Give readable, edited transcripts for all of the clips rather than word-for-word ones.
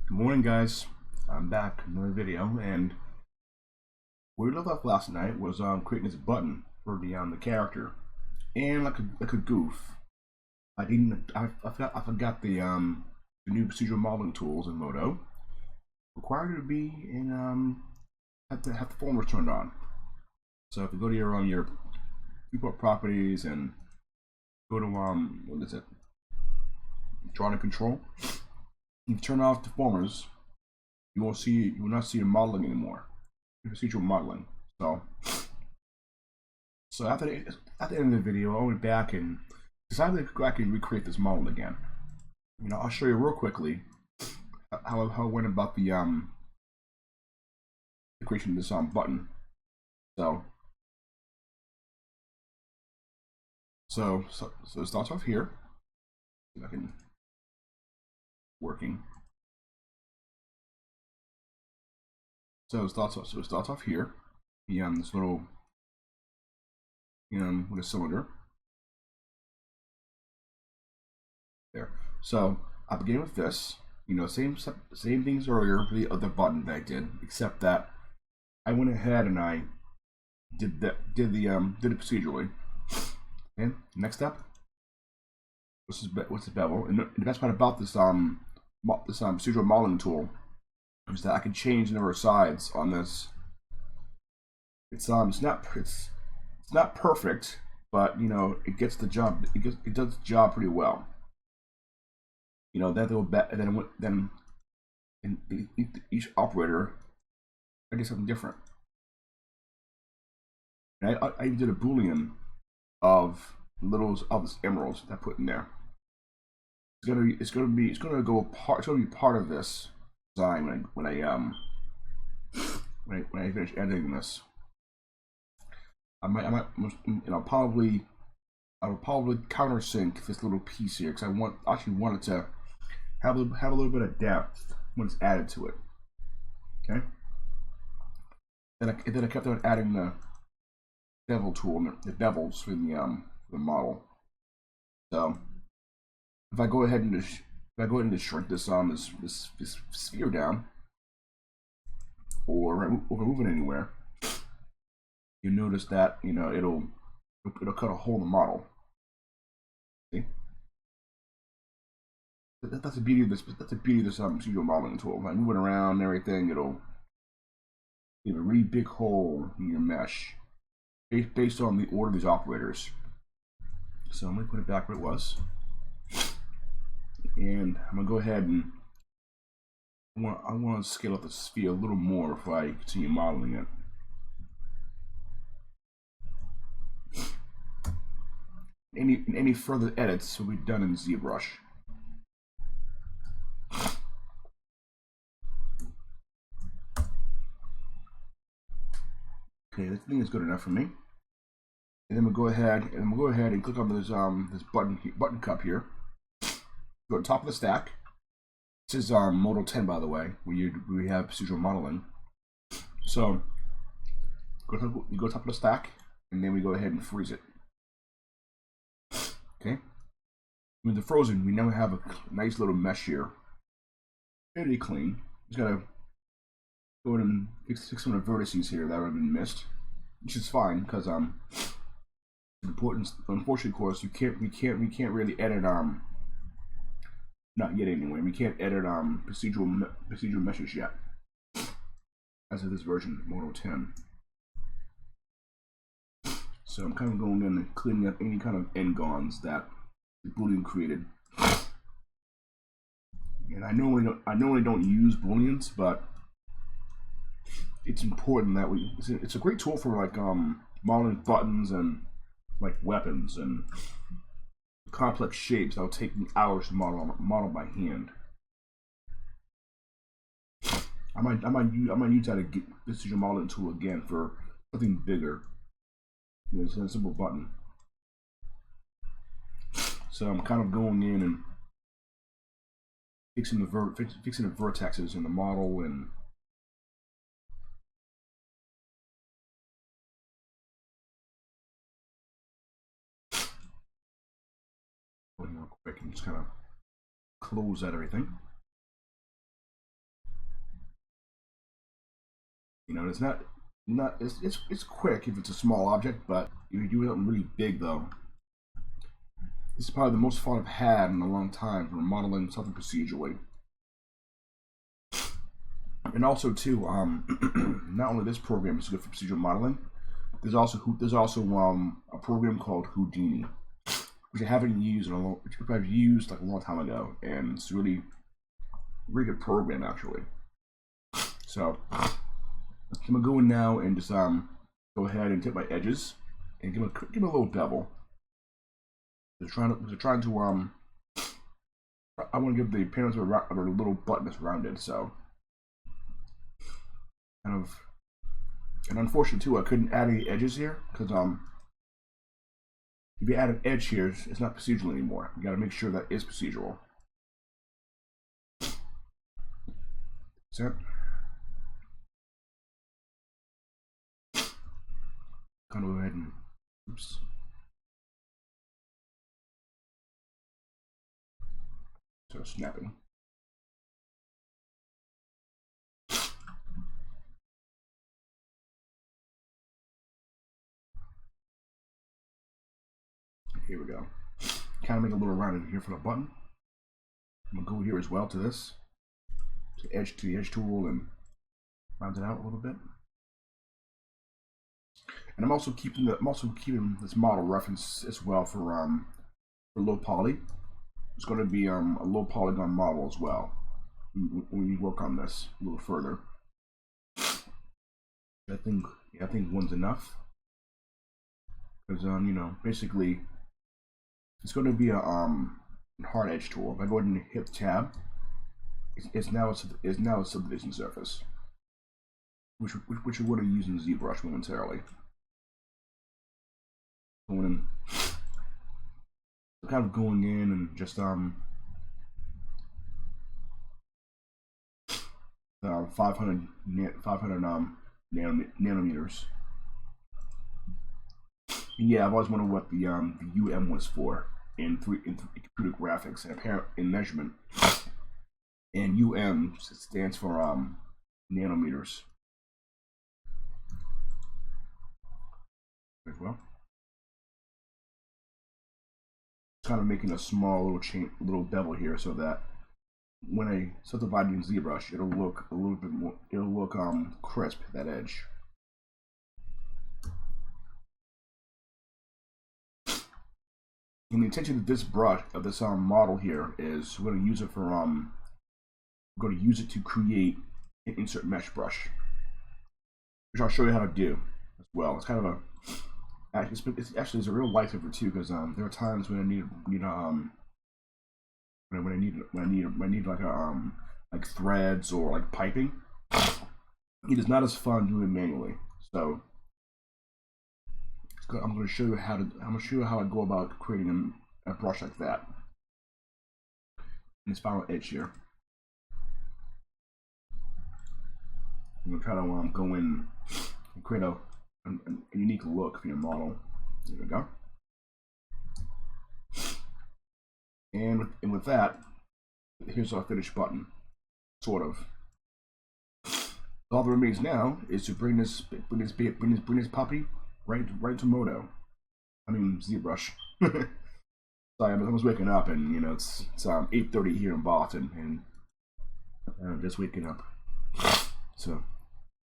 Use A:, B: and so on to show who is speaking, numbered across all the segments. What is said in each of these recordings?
A: Good morning, guys. I'm back with another video, and where we left off last night was creating this button for the character, and like a goof, I forgot the new procedural modeling tools in Modo required you to be in have the formers turned on. So if you go to your viewport properties and go to what is it, drawing and control, you turn off the formers. You will not see the modeling anymore. Procedural modeling. So at the end of the video, I went back and decided to go back and recreate this model again. I'll show you real quickly how I went about the creation of this button. So it starts off here. See if I can working. So it starts off here. This little with a cylinder. There. So I began with this. Same things earlier for the other button that I did, except that I went ahead and I did it procedurally. Okay. Next step. What's the bevel? And the best part about this procedural modeling tool is that I can change the number of sides on this. It's not perfect, but it gets the job. It does the job pretty well. That little bet, and then in each operator, I did something different. And I did a boolean of this emeralds that I put in there. It's gonna be part of this design when I finish editing this. I will probably countersink this little piece here because I actually wanted to have a little bit of depth when it's added to it. Okay. Then I kept on adding the bevel tool, the bevels for the model. So if I go ahead and just shrink this this sphere down, or remove it anywhere, you notice that it'll cut a hole in the model. See? That's the beauty of this. That's the beauty of this procedural modeling tool. By moving around and everything, it'll leave a really big hole in your mesh based on the order of these operators. So I'm going to put it back where it was, and I'm going to go ahead and I want to scale up the sphere a little more before I continue modeling it. Any further edits will be done in ZBrush. Okay, this thing is good enough for me. And then we'll go ahead and click on this button cup here. Go to the top of the stack. This is Model 10, by the way, where we have procedural modeling. So you go top of the stack, and then we go ahead and freeze it. Okay. With the frozen, we now have a nice little mesh here. Pretty clean. Just gotta go ahead and fix some of the vertices here that have been missed, which is fine because unfortunately, of course, we can't really edit not yet anyway. We can't edit procedural meshes yet as of this version, Model 10. So I'm kind of going in and cleaning up any kind of n-gons that the Boolean created. And I normally don't use Booleans, but it's important that it's a great tool for like modeling buttons and like weapons and complex shapes that'll take me hours to model by hand. I might use that to get this procedural modeling tool again for something bigger. It's a simple button. So I'm kind of going in and fixing the vertexes in the model and real quick and just kind of close out everything. You know, it's not it's quick if it's a small object, but if you do something really big though, this is probably the most fun I've had in a long time for modeling something procedurally. And also too, not only this program is good for procedural modeling, there's also a program called Houdini, which I haven't used which I've used like a long time ago, and it's really good program actually. So I'm gonna go in now and just go ahead and take my edges and give them a little bevel. They're trying to I want to give the appearance of a little button that's rounded, so kind of. And unfortunately too, I couldn't add any edges here because if you add an edge here, it's not procedural anymore. You got to make sure that is procedural. So, kind of go ahead and oops. So snapping. Here we go. Kind of make a little rounded here for the button. I'm gonna go here as well to this, to the edge tool, and round it out a little bit. And I'm also keeping this model reference as well for low poly. It's going to be a low polygon model as well when we work on this a little further. I think one's enough because you know, basically it's going to be a hard edge tool. If I go ahead and hit tab, it's now a subdivision surface, which we're going to use in ZBrush momentarily. Kind of going in and just 500 nanometers. And yeah, I've always wondered what the UM was for in computer graphics and apparent in measurement. And UM stands for nanometers as well. Kind of making a small little bevel here so that when I subdivide in ZBrush, it'll look a little bit more. It'll look crisp, that edge. And the intention of this brush, of this model here, is we're going to use it for we're going to use it to create an insert mesh brush, which I'll show you how to do as well. It's kind of a it's actually a real lifesaver too, because there are times when I need when I need like like threads or like piping. It is not as fun doing it manually. So I'm going to show you how I go about creating a brush like that. And this final edge here. I'm going to try to go in and create a unique look for your model. There we go. And with that, here's our finished button, sort of. All that remains now is to bring this puppy right to Modo. I mean ZBrush. Sorry, I was waking up, and you know it's 8:30 here in Boston, and I'm just waking up. So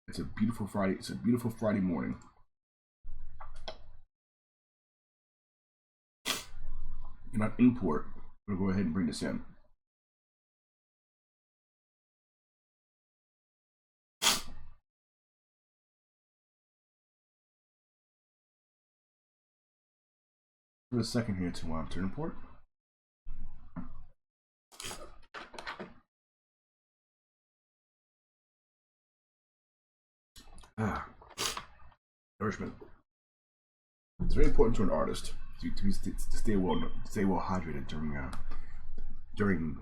A: it's a beautiful Friday. It's a beautiful Friday morning. And on import, we'll go ahead and bring this in. For a second here to import. Nourishment. It's very important to an artist to stay well hydrated during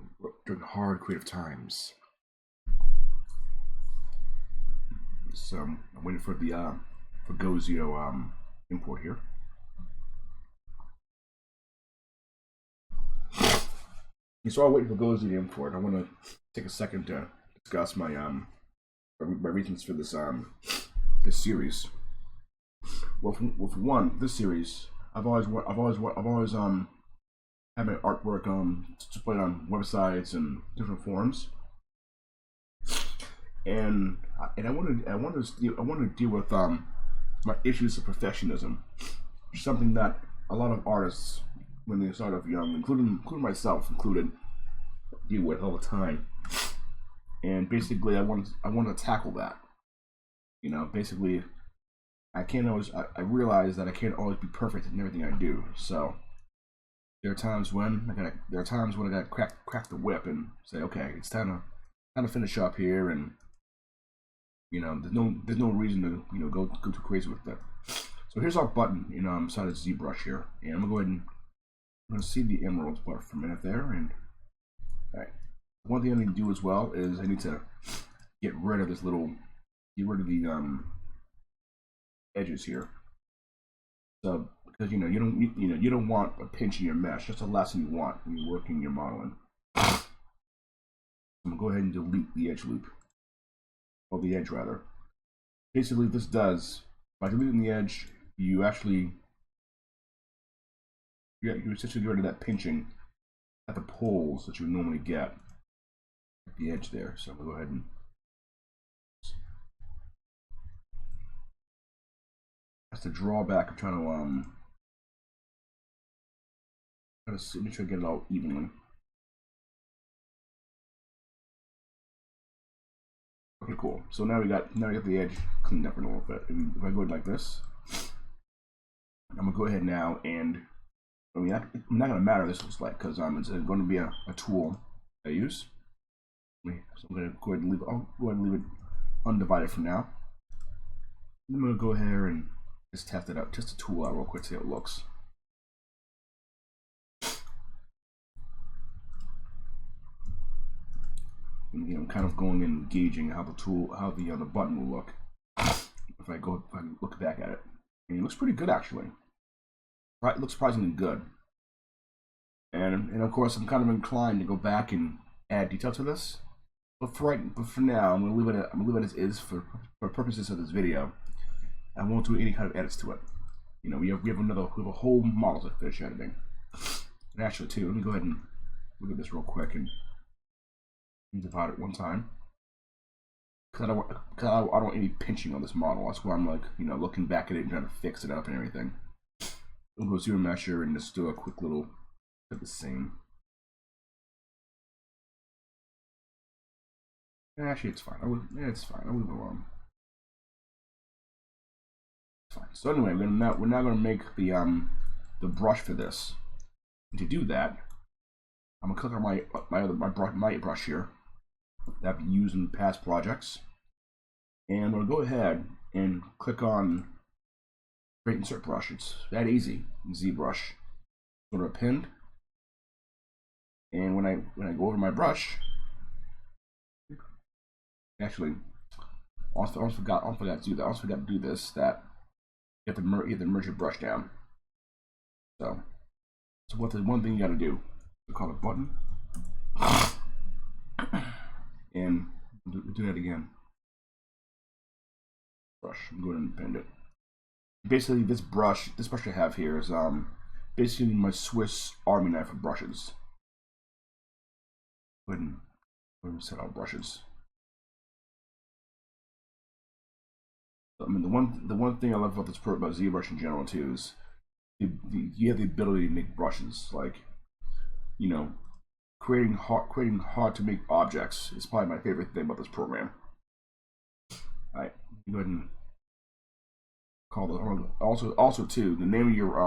A: hard creative times. So I'm waiting for the for Gozio import here. So while waiting for Gozio to import, I want to take a second to discuss my my reasons for this this series. Well, for one, this series, I've always had my artwork displayed on websites and different forums, and I wanted to deal with my issues of perfectionism, something that a lot of artists, when they start off young, including myself included, deal with all the time. And basically, I want to tackle that. You know, basically, I can't always. I realize that I can't always be perfect in everything I do. So there are times when I gotta crack the whip and say, okay, it's time to finish up here, and you know, there's no reason to go too crazy with that. So here's our button, inside of ZBrush here, and I'm gonna go ahead and I'm gonna see the emeralds part for a minute there, and all right. One thing I need to do as well is I need to get rid of the edges here. So because you don't want a pinch in your mesh. That's the last thing you want when you're working your modeling. I'm gonna go ahead and delete the edge loop, or the edge rather. Basically, this does, by deleting the edge, you essentially get rid of that pinching at the poles that you would normally get at the edge there. So I'm gonna go ahead and that's the drawback of trying to make sure I get it all evenly. Okay, cool. So now we got the edge cleaned up a little bit. If I go like this, I'm gonna go ahead now, and I mean, it's not gonna matter what this looks like because it's going to be a tool I use. So I'm gonna go ahead and leave it undivided for now. I'm gonna go ahead and just test it out, test the tool out real quick, see how it looks. And, I'm kind of going and gauging how the button will look if I look back at it. And it looks pretty good actually. Right, it looks surprisingly good. And of course, I'm kind of inclined to go back and add detail to this. But for now, I'm gonna leave it as is for purposes of this video. I won't do any kind of edits to it. We have a whole model to finish editing. And actually, too, let me go ahead and look at this real quick and divide it one time. Because I don't want any pinching on this model. That's why I'm like, looking back at it and trying to fix it up and everything. We'll go zero measure and just do a quick little at the same. Actually, it's fine. It's fine. I'll leave it alone. It's fine. So anyway, we're now going to make the brush for this. And to do that, I'm gonna click on my brush here that I've used in past projects, and I'm gonna go ahead and click on Create Insert Brush. It's that easy in ZBrush. Go to Append, and when I go over my brush, actually, I forgot to do that. I also forgot to do this. That you have to merge your brush down. So what the one thing you got to do? We call it button, and do that again. Brush. I'm going to append it. Basically, this brush I have here is basically my Swiss Army knife of brushes. Go ahead and set out brushes. I mean, the one thing I love about ZBrush in general too is you have the ability to make brushes. Like, creating hard to make objects is probably my favorite thing about this program. All right, go ahead and call the also too, the name of your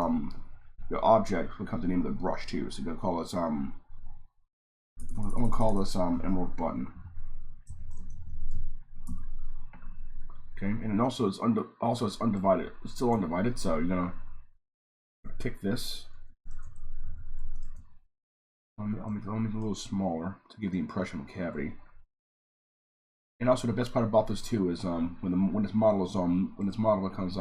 A: object becomes the name of the brush too. So you're gonna call this I'm gonna call this emerald button. Okay, and then also it's undivided. It's still undivided, so you're gonna pick this. I'll make it a little smaller to give the impression of a cavity. And also the best part about this too is when this model becomes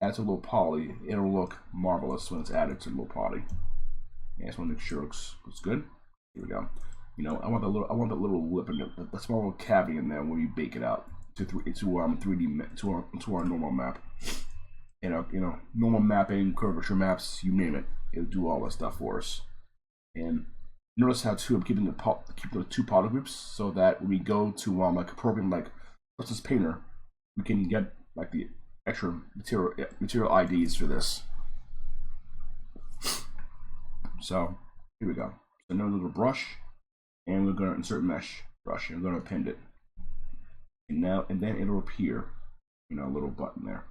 A: adds a little poly, it'll look marvelous when it's added to a little poly. Yeah, I just want to make sure it looks good. Here we go. You know, I want that little lip and the small little cavity in there when we bake it out to 3D to our normal map. You know, normal mapping, curvature maps, you name it, it'll do all that stuff for us. And notice how too I'm keeping the two poly groups so that when we go to like a program like Justice Painter, we can get like the extra material IDs for this. So here we go. So another little brush, and we're gonna insert mesh brush, and we're gonna append it. And then it'll appear, you know, a little button there.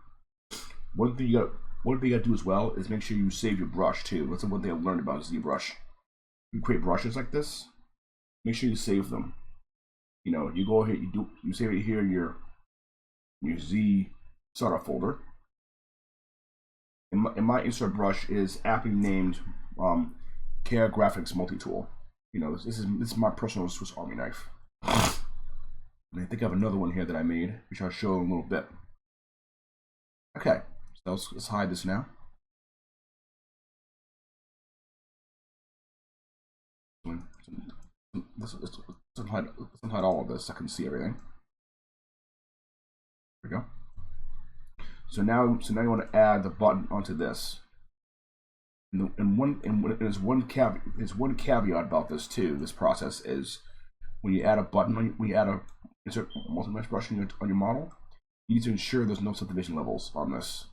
A: One thing you gotta do as well is make sure you save your brush too. That's one thing I learned about ZBrush. You create brushes like this, make sure you save them. You know, you go ahead, you save it here in your Z startup folder. And my insert brush is aptly named KRGraphics multi-tool. You know, this is my personal Swiss Army knife. And I think I have another one here that I made, which I'll show in a little bit. Okay, so let's hide this now. Let's hide all of this so I can see everything. There we go. So now you want to add the button onto this. And there's one caveat about this too. This process is when you add a button, when you add a insert multi-mesh brush on your model, you need to ensure there's no subdivision levels on this.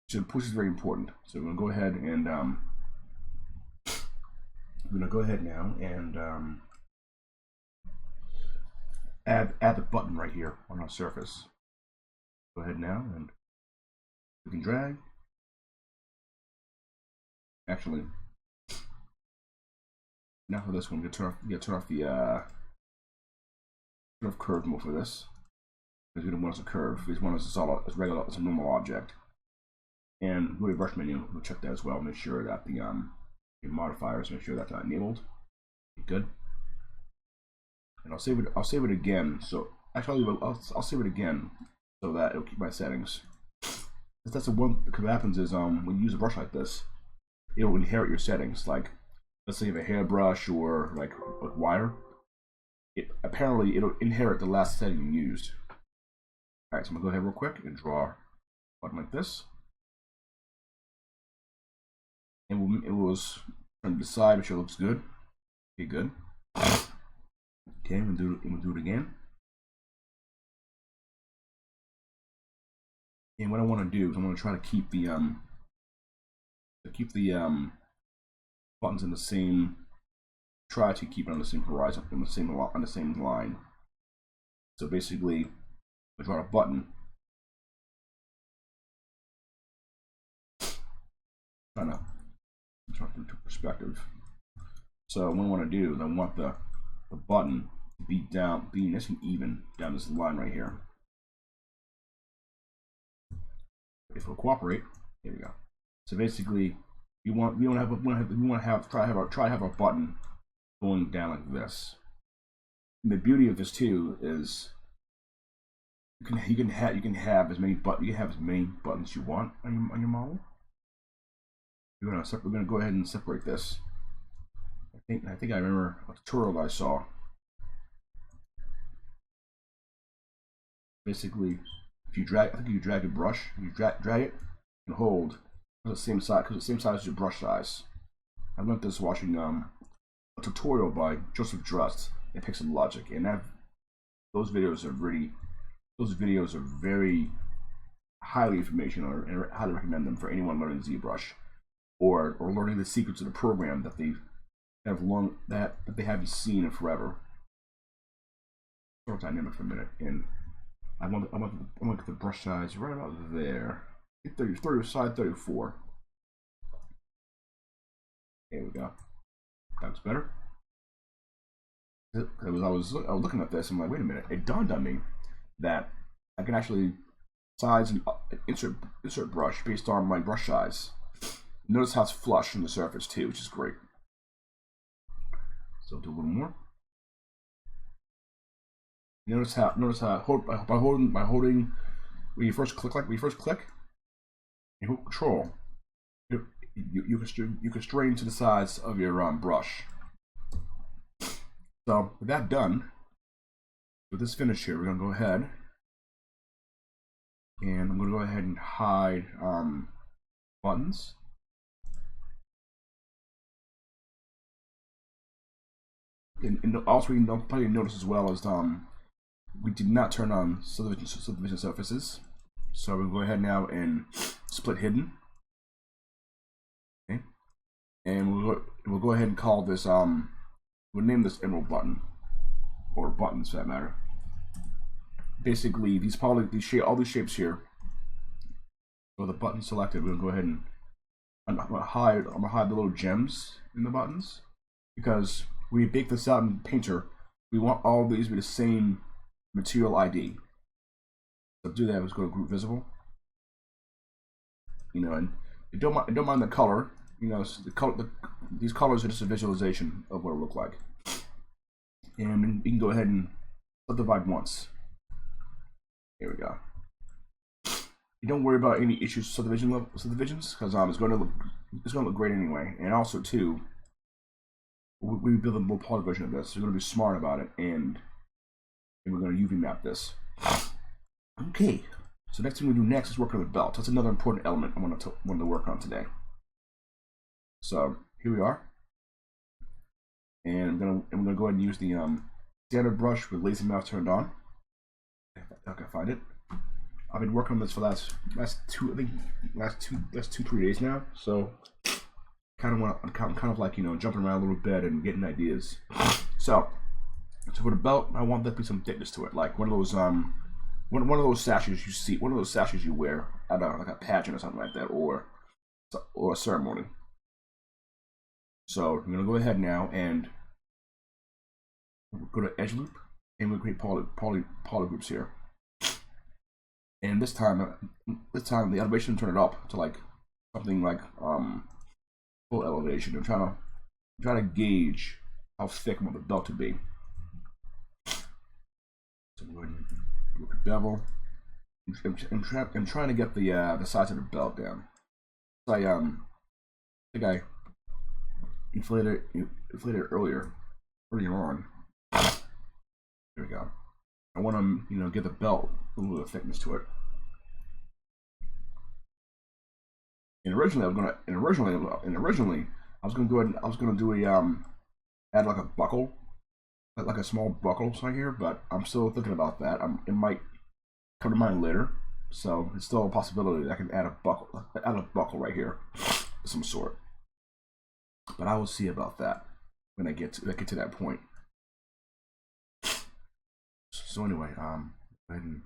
A: So push is very important. So we're gonna go ahead and now and add the button right here on our surface. Go ahead now and we can drag. Actually, now for this one, you turn off the curve mode for this, because we don't want it as a curve. We just want it as regular, as a normal object. And go to your brush menu, we'll check that as well. Make sure that the modifiers, make sure that's not enabled. Good. And I'll save it again. So actually, I'll save it again so that it'll keep my settings. That's the one. Because what happens is when you use a brush like this, it'll inherit your settings. Like, let's say you have a hairbrush or like wire. Apparently it'll inherit the last setting you used. All right, so I'm gonna go ahead real quick and draw a button like this. And it was trying to decide if it looks good. Okay, good. Okay, we'll do it again. And what I want to do is I want to try to keep the buttons in the same. Try to keep it on the same horizon, on the same line. So basically, I draw a button. Trying to into perspective. So what I want to do is I want the button to be nice and even down this line right here. If we'll cooperate, here we go. So basically, try to have a button going down like this. And the beauty of this too is you can have as many buttons you want on your model. We're gonna go ahead and separate this. I think I remember a tutorial that I saw. Basically, if you drag, I think you drag a brush, you drag it and hold. It's the same size, because it's the same size as your brush size. I learned this watching a tutorial by Joseph Drust in Pixel Logic, and those videos are very highly informational, and I highly recommend them for anyone learning ZBrush or learning the secrets of the program that they haven't seen in forever. Sort of dynamic for a minute, and I want to get the brush size right about there. 30 side 34. There we go. That looks better. I was looking at this, I'm like, wait a minute. It dawned on me that I can actually size and insert brush based on my brush size. Notice how it's flush from the surface too, which is great. So do a little more. Notice how by holding when you first click, you hold Control. You constrain to the size of your brush. So with that done, with this finish here, we're gonna go ahead and I'm gonna go ahead and hide buttons. And also, you probably notice as well as we did not turn on subdivision surfaces. So we'll go ahead now and split hidden. Okay. And we'll go ahead and call this we'll name this emerald button, or buttons for that matter. Basically, all these shapes here. So the button selected, we'll go ahead and I'm gonna hide the little gems in the buttons, because when we bake this out in Painter, we want all these to be the same material ID. So to do that, let's go to group visible. You know, and don't mind the color. You know, these colors are just a visualization of what it look like. And you can go ahead and subdivide once. Here we go. You don't worry about any issues with subdivisions, because it's going to look great anyway. And also too, we build a more poly version of this. So we're going to be smart about it, and we're going to UV map this. Okay. So next thing we do next is work on the belt. That's another important element I want to work on today. So here we are, and I'm gonna go ahead and use the standard brush with lazy mouth turned on. If I can find it. I've been working on this for last 2-3 days now. So I'm kind of like, you know, jumping around a little bit and getting ideas. So for the belt, I want there to be some thickness to it, like one of those one of those sashes you see, one of those sashes you wear at like a pageant or something like that, or a ceremony. So I'm gonna go ahead now and go to edge loop, and we'll create poly groups here. And this time the elevation, turn it up to like something like full elevation. I'm trying to gauge how thick I want the belt to be. So I'm going to look at bevel. I'm trying to get the size of the belt down. So I think I inflated earlier on. There we go. I want to, you know, get the belt a little bit of thickness to it. And originally I was gonna go ahead and I was gonna do a add like a buckle, like a small buckle right here, but I'm still thinking about that. It might come to mind later, so it's still a possibility that I can add a buckle right here of some sort. But I will see about that when I get to that point. So anyway, go ahead and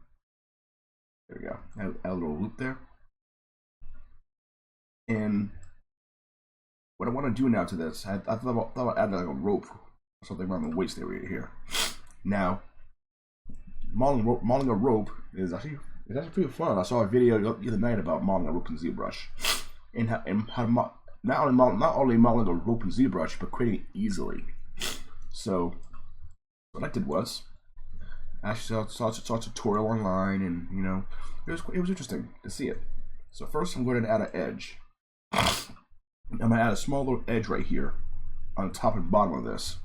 A: there we go. Add a little loop there. And what I want to do now to this, I thought about adding like a rope or something around the waist area here. Now, modeling a rope is actually pretty fun. I saw a video the other night about modeling a rope in ZBrush, and how to not only modeling a rope in ZBrush, but creating it easily. So what I did was, I actually saw a tutorial online, and you know, it was interesting to see it. So first, I'm going to add an edge. I'm going to add a small little edge right here on the top and bottom of this.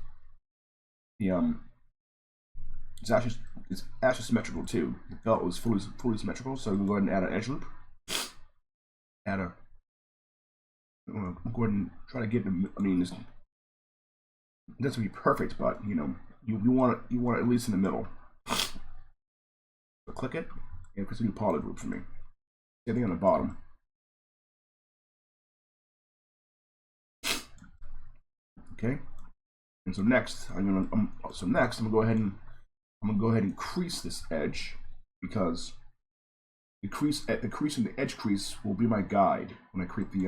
A: It's actually symmetrical too. The belt was fully symmetrical, so we'll go ahead and add an edge loop. I'm going to go ahead and try to get. I mean, it doesn't be perfect, but you know, you want it at least in the middle. So click it, and it's a new poly group for me. Same thing on the bottom. Okay, and so next I'm gonna go ahead and crease this edge, because the crease in the edge crease will be my guide when I create the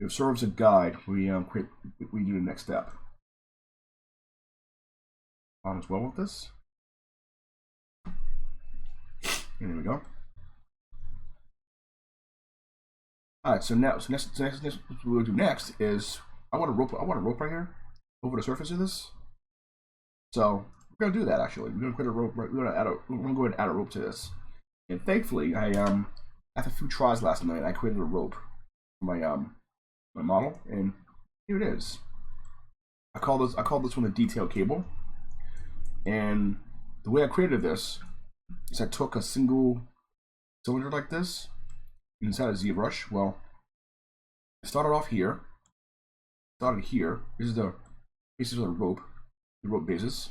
A: it serves a guide when we do the next step. On as well with this, and there we go. All right, so next what we'll do next is I want a rope right here over the surface of this. So we're gonna do that actually. We're gonna create a rope. We're gonna go ahead and add a rope to this. And thankfully, after a few tries last night, I created a rope for my my model, and here it is. I call this one a detail cable. And the way I created this is I took a single cylinder like this inside a ZBrush. Well, I started off here. Started here. This is the basis of the rope basis.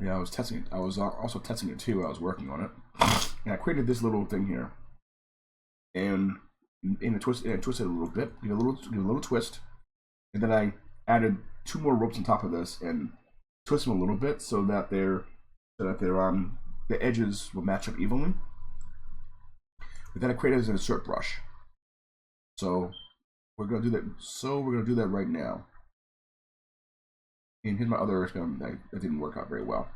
A: Yeah, I was testing it. I was also testing it too. I was working on it, and I created this little thing here, and I twisted it a little bit, give a little twist, and then I added 2 more ropes on top of this and twist them a little bit so that the edges will match up evenly. But then I created as an insert brush. So we're gonna do that. Right now. And here's my other experiment that didn't work out very well.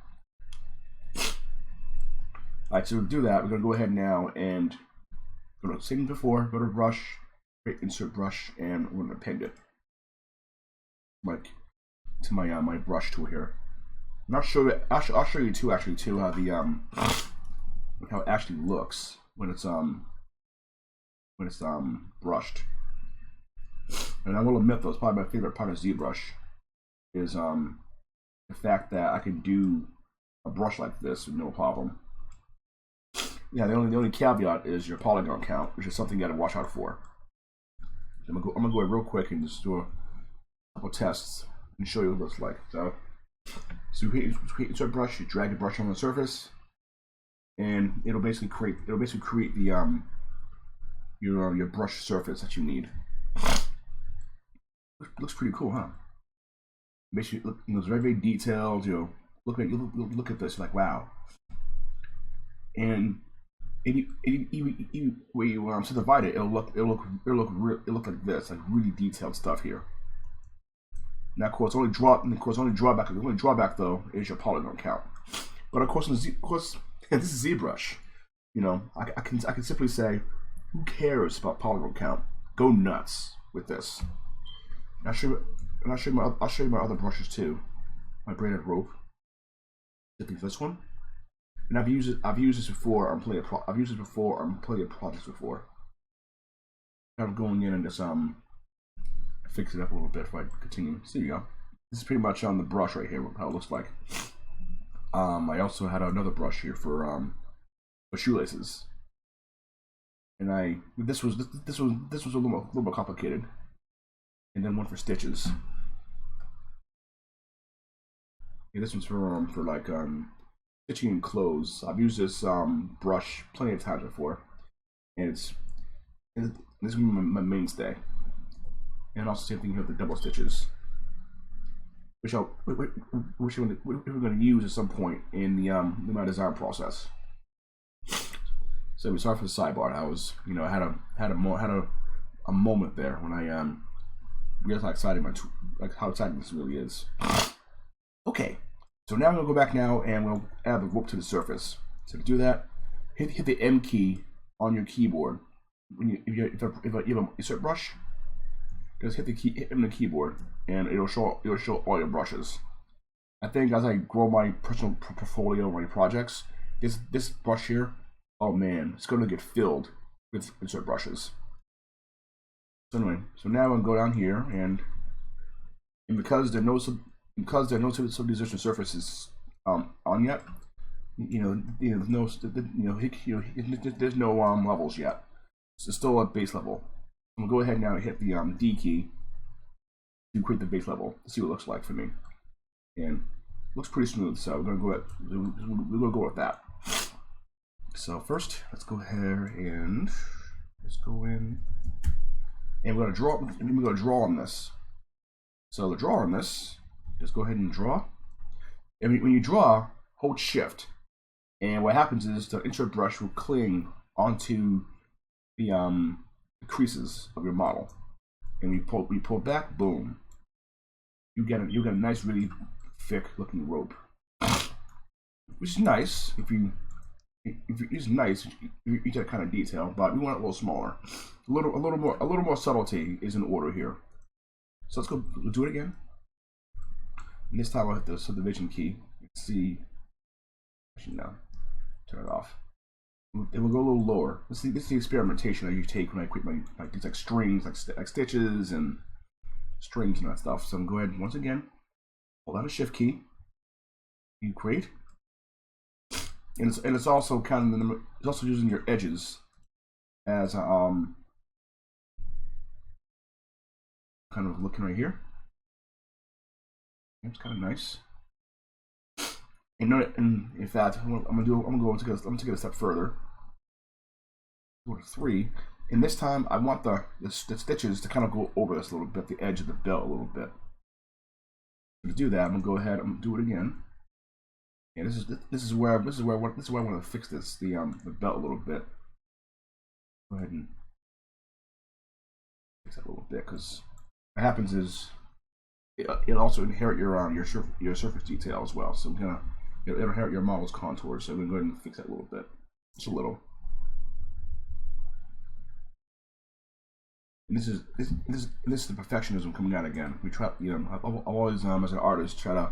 A: Alright, so to do that, we're going to go ahead now and go to same as before, go to brush, create insert brush, and we're going to append it to my my brush tool here. I'll show you too how how it actually looks when it's brushed. And I will admit, though, it's probably my favorite part of ZBrush is the fact that I can do a brush like this with no problem. Yeah, the only caveat is your polygon count, which is something you got to watch out for. So I'm gonna go real quick and just do a couple tests and show you what it looks like. So you create insert brush, you drag the brush on the surface, and it'll basically create the your brush surface that you need. Looks pretty cool, huh? Makes you look, it's very, very detailed. Look at this, like, wow. And where you subdivide it, it'll look like this, like really detailed stuff here. Now, of course, only drawback though is your polygon count. But of course, this is ZBrush. I can simply say, who cares about polygon count? Go nuts with this. And I'll show you my other brushes too. My braided rope. This one. And I've used this before on plenty of projects before. I'm going in and just fix it up a little bit before I continue. So there you go. This is pretty much on the brush right here, how it looks like. I also had another brush here for shoelaces, and this was a little more complicated, and then one for stitches. Yeah, this one's for like stitching in clothes. I've used this brush plenty of times before, and this is my mainstay. And also same thing here with the double stitches, which we're going to use at some point in my design process. So we start for the sidebar. I was, I had a moment there when I realized how exciting this really is. Okay, so now I'm gonna go back now and we'll add the rope to the surface. So to do that, hit the M key on your keyboard. If you have an insert brush, just hit the keyboard, and it'll show all your brushes. I think as I grow my personal portfolio, my projects, this brush here, oh man, it's gonna get filled with insert brushes. So anyway, so now I'm gonna go down here, and because there are no subdivision surfaces on yet, there's no levels yet. It's still at base level. I'm gonna go ahead now and hit the D key to create the base level to see what it looks like for me, and it looks pretty smooth. So we're gonna go with that. So first, let's go ahead and let's go in, and we're gonna draw on this. So the draw on this, just go ahead and draw. And when you draw, hold Shift, and what happens is the insert brush will cling onto the creases of your model, and we pull back, boom. You get a nice, really thick looking rope, which is nice if you get that kind of detail, but we want it a little smaller. A little more subtlety is in order here. So we'll do it again. And this time I'll hit the subdivision key. Let's see. Actually, no. Turn it off. It will go a little lower. This is the experimentation that you take when I create my things like strings, like stitches and strings and that stuff. So I'm going to go ahead and once again hold down the shift key, you create, and it's also kind of it's also using your edges as kind of looking right here. It's kind of nice. And in fact, I'm gonna take it a step further. Go to 3, and this time I want the stitches to kind of go over this a little bit, the edge of the belt a little bit. To do that, I'm gonna go ahead and do it again. And this is where I want to fix this, the belt a little bit. Go ahead and fix that a little bit, because what happens is it'll also inherit your surface detail as well. So it'll inherit your model's contours. So I'm gonna go ahead and fix that a little bit, just a little. And this is the perfectionism coming out again. We try, I've always as an artist try to,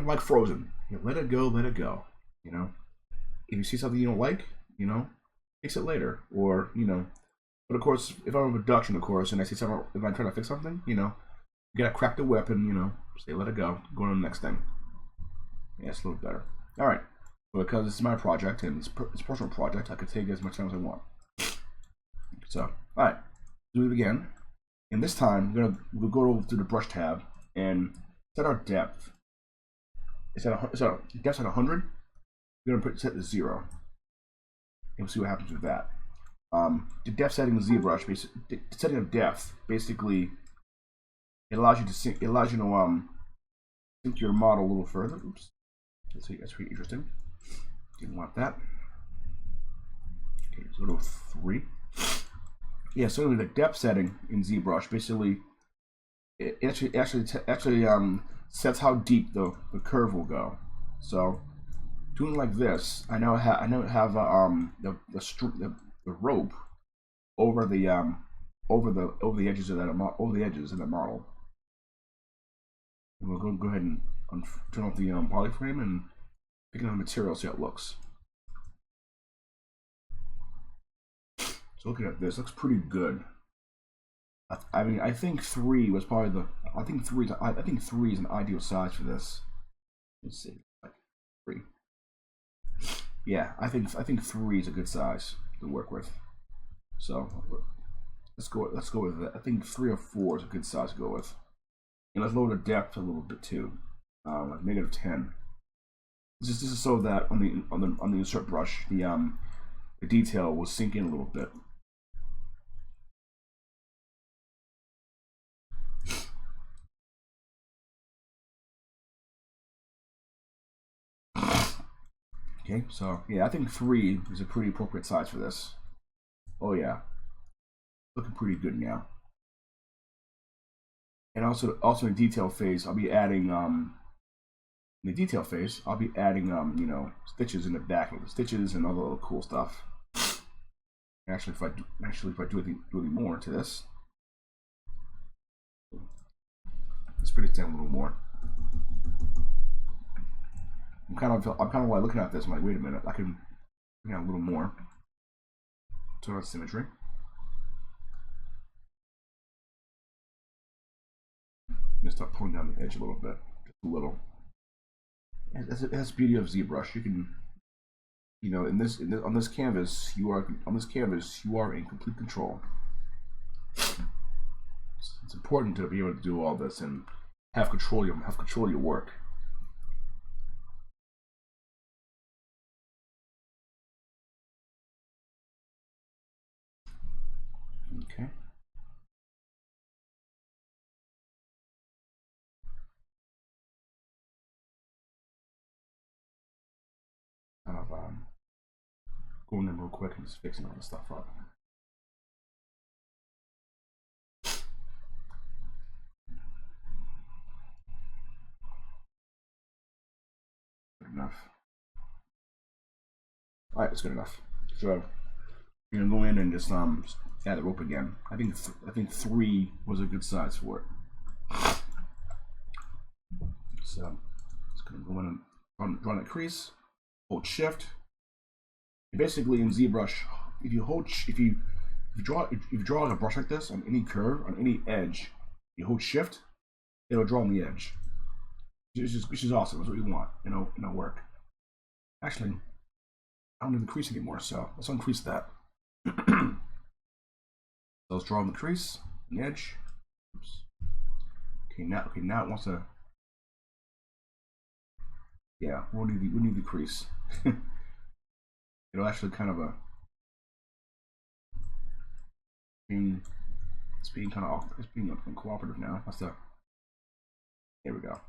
A: like Frozen, let it go, let it go. If you see something you don't like, fix it later, or But of course, if I'm in production, of course, and I see something, if I'm trying to fix something, you gotta crack the whip and say let it go, go on to the next thing. Yeah, it's a little better. All right, because it's my project and it's a personal project, I can take as much time as I want. So, all right, do it again. And this time, we'll go over to the brush tab and set our depth. It's at depth's at 100. We're gonna set to 0, and we'll see what happens with that. The depth setting with ZBrush, the setting of depth, basically, it allows you to sync your model a little further. Oops, that's pretty interesting. Didn't want that. Okay, so go to 3. Yeah, so the depth setting in ZBrush basically it actually sets how deep the curve will go. So doing like this, I know have the rope over the edges of that model. And we'll go ahead and turn off the polyframe and pick another material, see how it looks. So looking at this, looks pretty good. I mean, I think 3 was probably I think 3 is an ideal size for this. Let's see, like 3. Yeah, I think 3 is a good size to work with. So let's go with that. I think 3 or 4 is a good size to go with. And let's lower the depth a little bit too, like -10. This is so that on the insert brush, the detail will sink in a little bit. Okay, so yeah, I think 3 is a pretty appropriate size for this. Oh yeah, looking pretty good now. And also in detail phase, I'll be adding stitches in the back of the stitches and all the little cool stuff. Actually, if I do any more to this, let's put it down a little more. I'm kind of like looking at this. I'm like, wait a minute, I can bring out a little more. Turn on symmetry. I'm gonna start pulling down the edge a little bit, just a little. That's the beauty of ZBrush. You can, on this canvas, you are in complete control. It's important to be able to do all this and have control of your work. Okay. Kind of going in real quick and just fixing all this stuff up. Good enough. All right, it's good enough. So you're gonna go in and just add the rope again. I think 3 was a good size for it. So just gonna go in and draw that crease. Hold Shift. And basically in ZBrush, if you if you draw like a brush like this on any curve, on any edge, you hold shift, it'll draw on the edge. Which is awesome. That's what you want. It'll work. Actually, I don't need the crease anymore, so let's uncrease that. So let's draw on the crease, the edge. Oops. Okay, now it wants to. Yeah, we'll need the crease. It'll actually kind of it's being kind of uncooperative now. That's the. There we go.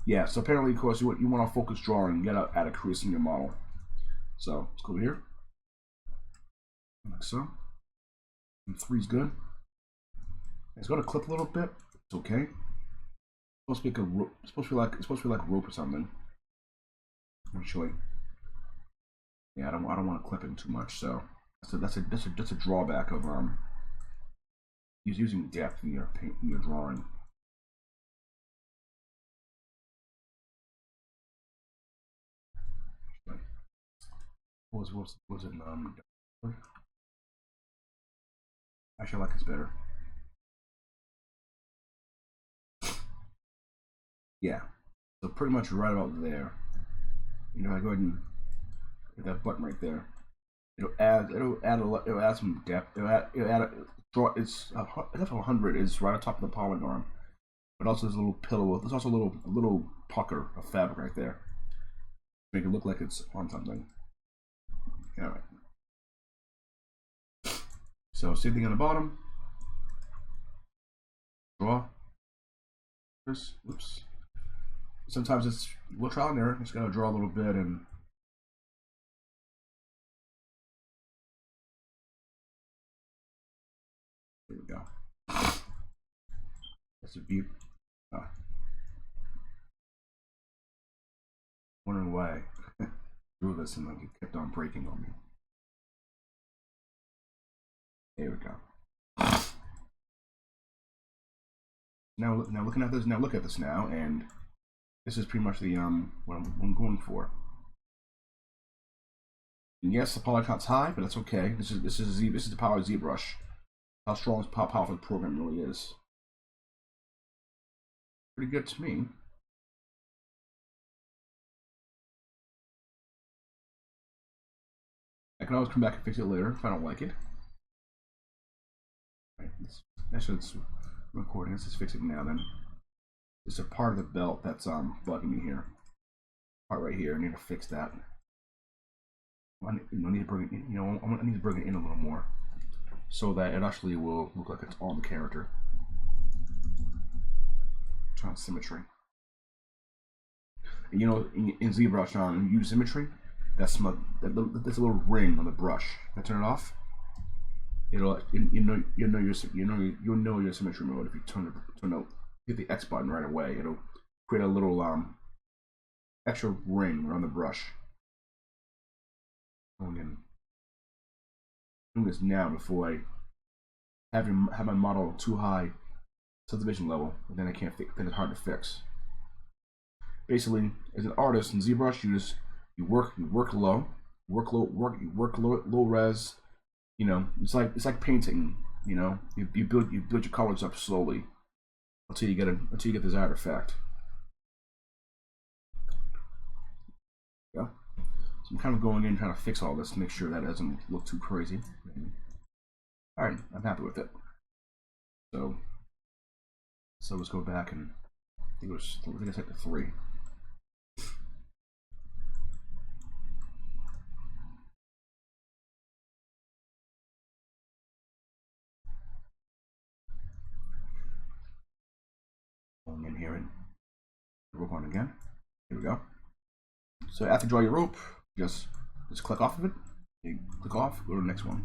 A: Yeah, so apparently, of course, you want to focus drawing, you gotta add a crease in your model. So let's go here, like so. And 3's good. It's gonna clip a little bit. It's okay. It's supposed to be like a rope. It's supposed to be like rope or something. Actually, yeah, I don't want to clip it too much. So that's a drawback of using depth in your drawing. What was it? Actually, I like this better. Yeah, so pretty much right about there. I go ahead and hit that button right there. It'll add some depth. It'll add draw. It's 100 is right on top of the polygon, but also there's a little pillow. There's also a little pucker of fabric right there, make it look like it's on something. All right. So same thing on the bottom. Draw. Oops. Sometimes we'll try and error. Just gotta draw a little bit and. There we go. That's a beaut. Wondering why I drew this and like it kept on breaking on me. There we go. Now looking at this. Now look at this now, and this is pretty much the what I'm going for. And yes, the poly count's high, but that's okay. This is the power of ZBrush. How strong, how powerful the program really is. Pretty good to me. I can always come back and fix it later if I don't like it. Right, it's recording. Let's just fix it now then. It's a part of the belt that's bugging me here. Part right here. I need to fix that. I need to bring it in, I need to bring it in a little more so that it actually will look like it's on the character. Trying symmetry. And, in ZBrush, you use symmetry. That's a little ring on the brush. If I turn it off, you'll know your symmetry mode. If you hit the X button right away, it'll create a little extra ring around the brush. Going in. Doing this now before I have my model too high subdivision level, and then I can't fix. Then it's hard to fix. Basically, as an artist in ZBrush, you work low, low res. It's like painting. You build your colors up slowly until you get the desired effect. Yeah. So I'm kind of going in trying to fix all this to make sure that doesn't look too crazy. All right, I'm happy with it. So let's go back and I think I set to 3. Going in here and rope on again. Here we go. So after you draw your rope, just click off of it. You click off, go to the next one.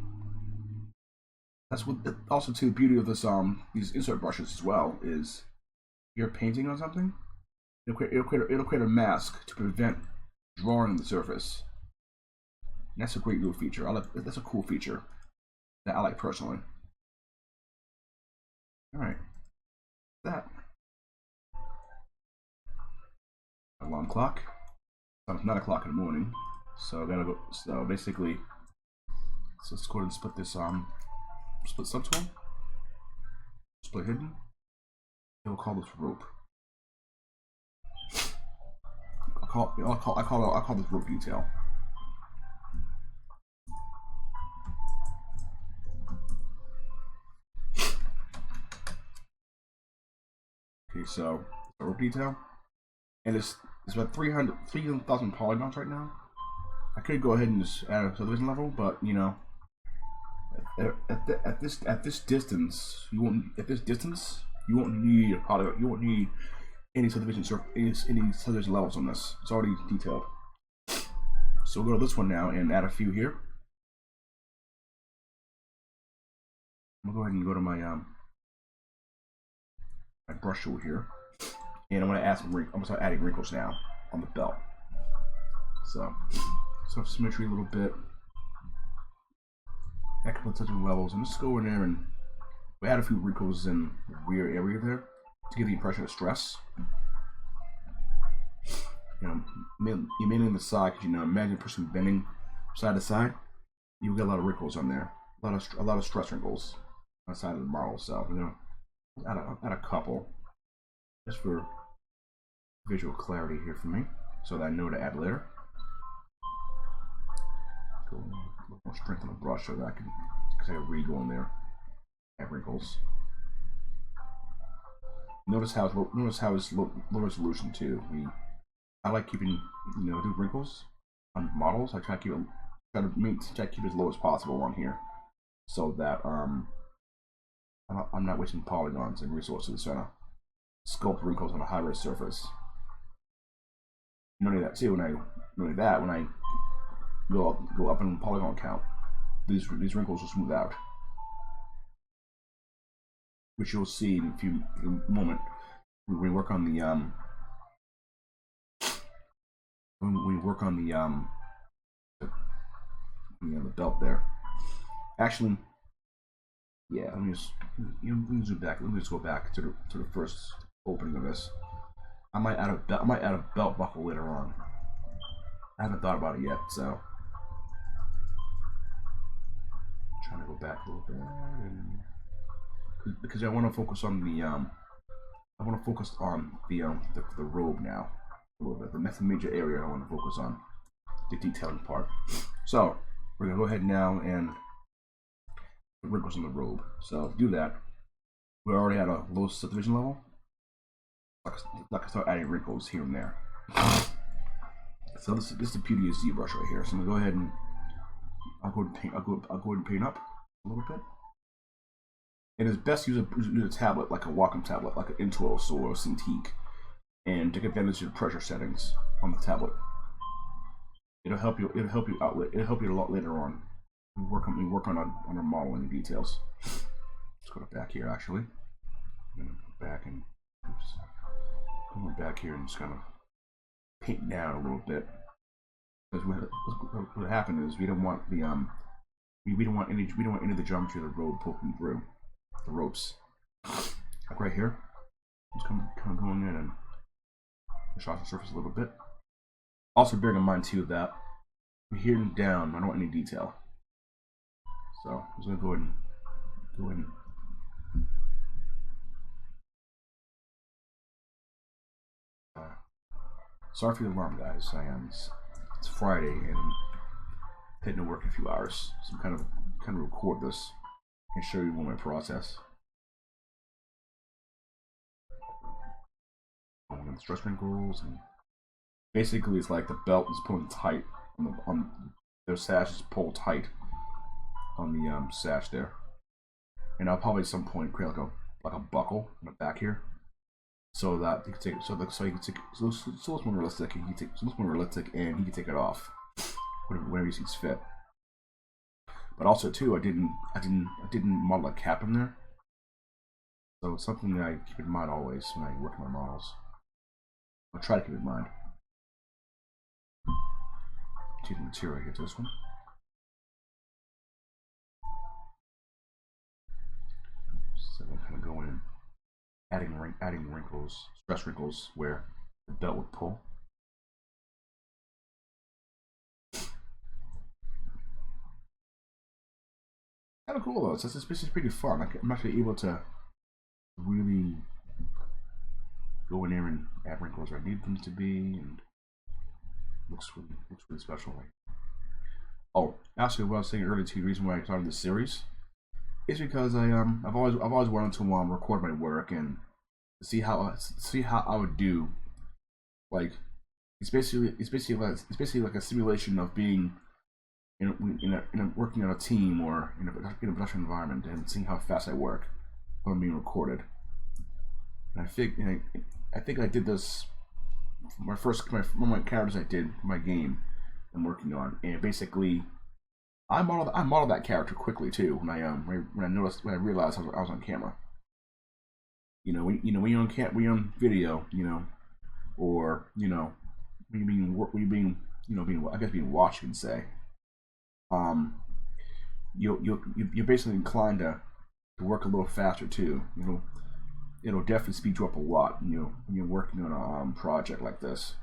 A: That's what also to the beauty of this these insert brushes as well is you're painting on something, it'll create a mask to prevent drawing on the surface. And that's a great little feature. That's a cool feature that I like personally. All right, that. alarm clock. It's 9 o'clock in the morning, so I gotta go. So basically, so let's go ahead and split this split subtool, split hidden. We'll call this rope. I call this rope detail. Okay, so rope detail, and it's about 300,000 polygons right now. I could go ahead and just add a subdivision level, but you know, at this distance, you won't need any subdivision levels on this. It's already detailed. So we'll go to this one now and add a few here. I'll go ahead and go to my my brush tool here, and I'm going to add I'm going to start adding wrinkles now on the belt. So symmetry a little bit. A couple of touching levels, and just go in there and we add a few wrinkles in the rear area there to give the impression of stress. You know, mainly in the side, because you know, imagine a person bending side to side, you get a lot of wrinkles on there, a lot of stress wrinkles on the side of the model. So we're gonna add a couple just for visual clarity here for me, so that I know to add later. Go a little more strength on the brush so that I can re-go in there. Add wrinkles. Notice how it's low resolution too. I like keeping, you know, do wrinkles on models. I try to keep it as low as possible on here, so that I'm not wasting polygons and resources trying to sculpt wrinkles on a high-res surface. Not only that too, when I go up in polygon count, these wrinkles will smooth out, which you'll see in a moment when we work on the the belt there. Actually, yeah, let me zoom back. Let me just go back to the first opening of this. I might add a belt buckle later on. I haven't thought about it yet, so I'm trying to go back a little bit, because I want to focus on the robe now a little bit. That's the major area I want to focus on, the detailing part. So we're gonna go ahead now and put wrinkles on the robe. So to do that, we already had a low subdivision level. I can start adding wrinkles here and there. So this is the beauty of ZBrush right here. So I'm gonna go ahead and I'll go ahead and paint up a little bit. And it's best to use a tablet, like a Wacom tablet, like an Intuos or a Cintiq, and take advantage of the pressure settings on the tablet. It'll help you out. It'll help you a lot later on. We work on our modeling details. Let's go to back here. Actually, I'm gonna go back and go back here and just kind of paint down a little bit, because what happened is we don't want any of the geometry of the robe poking through the ropes. Like right here, just kind of going in and massage the surface a little bit. Also bearing in mind too that here and down, I don't want any detail. So I'm just gonna go in. Sorry for the alarm, guys. It's Friday and I'm heading to work in a few hours, so I'm kind of record this and show you my process. Going in the stress wrinkles, and basically it's like the belt is pulling tight on the sash is pulled tight on the sash there, and I'll probably at some point create like a buckle in the back here, so that you can take so it's more realistic. And he can take it off whenever he sees fit. But also too, I didn't model a cap in there, so it's something that I keep in mind always when I work on my models. I'll try to keep in mind. Choose the material here to this one. So I'm kind of going in, adding wrinkles, stress wrinkles where the belt would pull. kind of cool though. It's pretty fun. I'm actually able to really go in there and add wrinkles where I need them to be, and looks really special. Oh, actually, what I was saying earlier to you, the reason why I started this series is because I've always wanted to record my work and see how I would do. Like it's basically like a simulation of being working on a team or in a production environment and seeing how fast I work when I'm being recorded. And I think I did this one of my characters I did my game I'm working on, and basically I modeled that character quickly too when I realized I was on camera. When you're when you're on video, or when you're being being I guess being watched, you can say. Um, you're basically inclined to work a little faster too. It'll definitely speed you up a lot. When you're working on a project like this.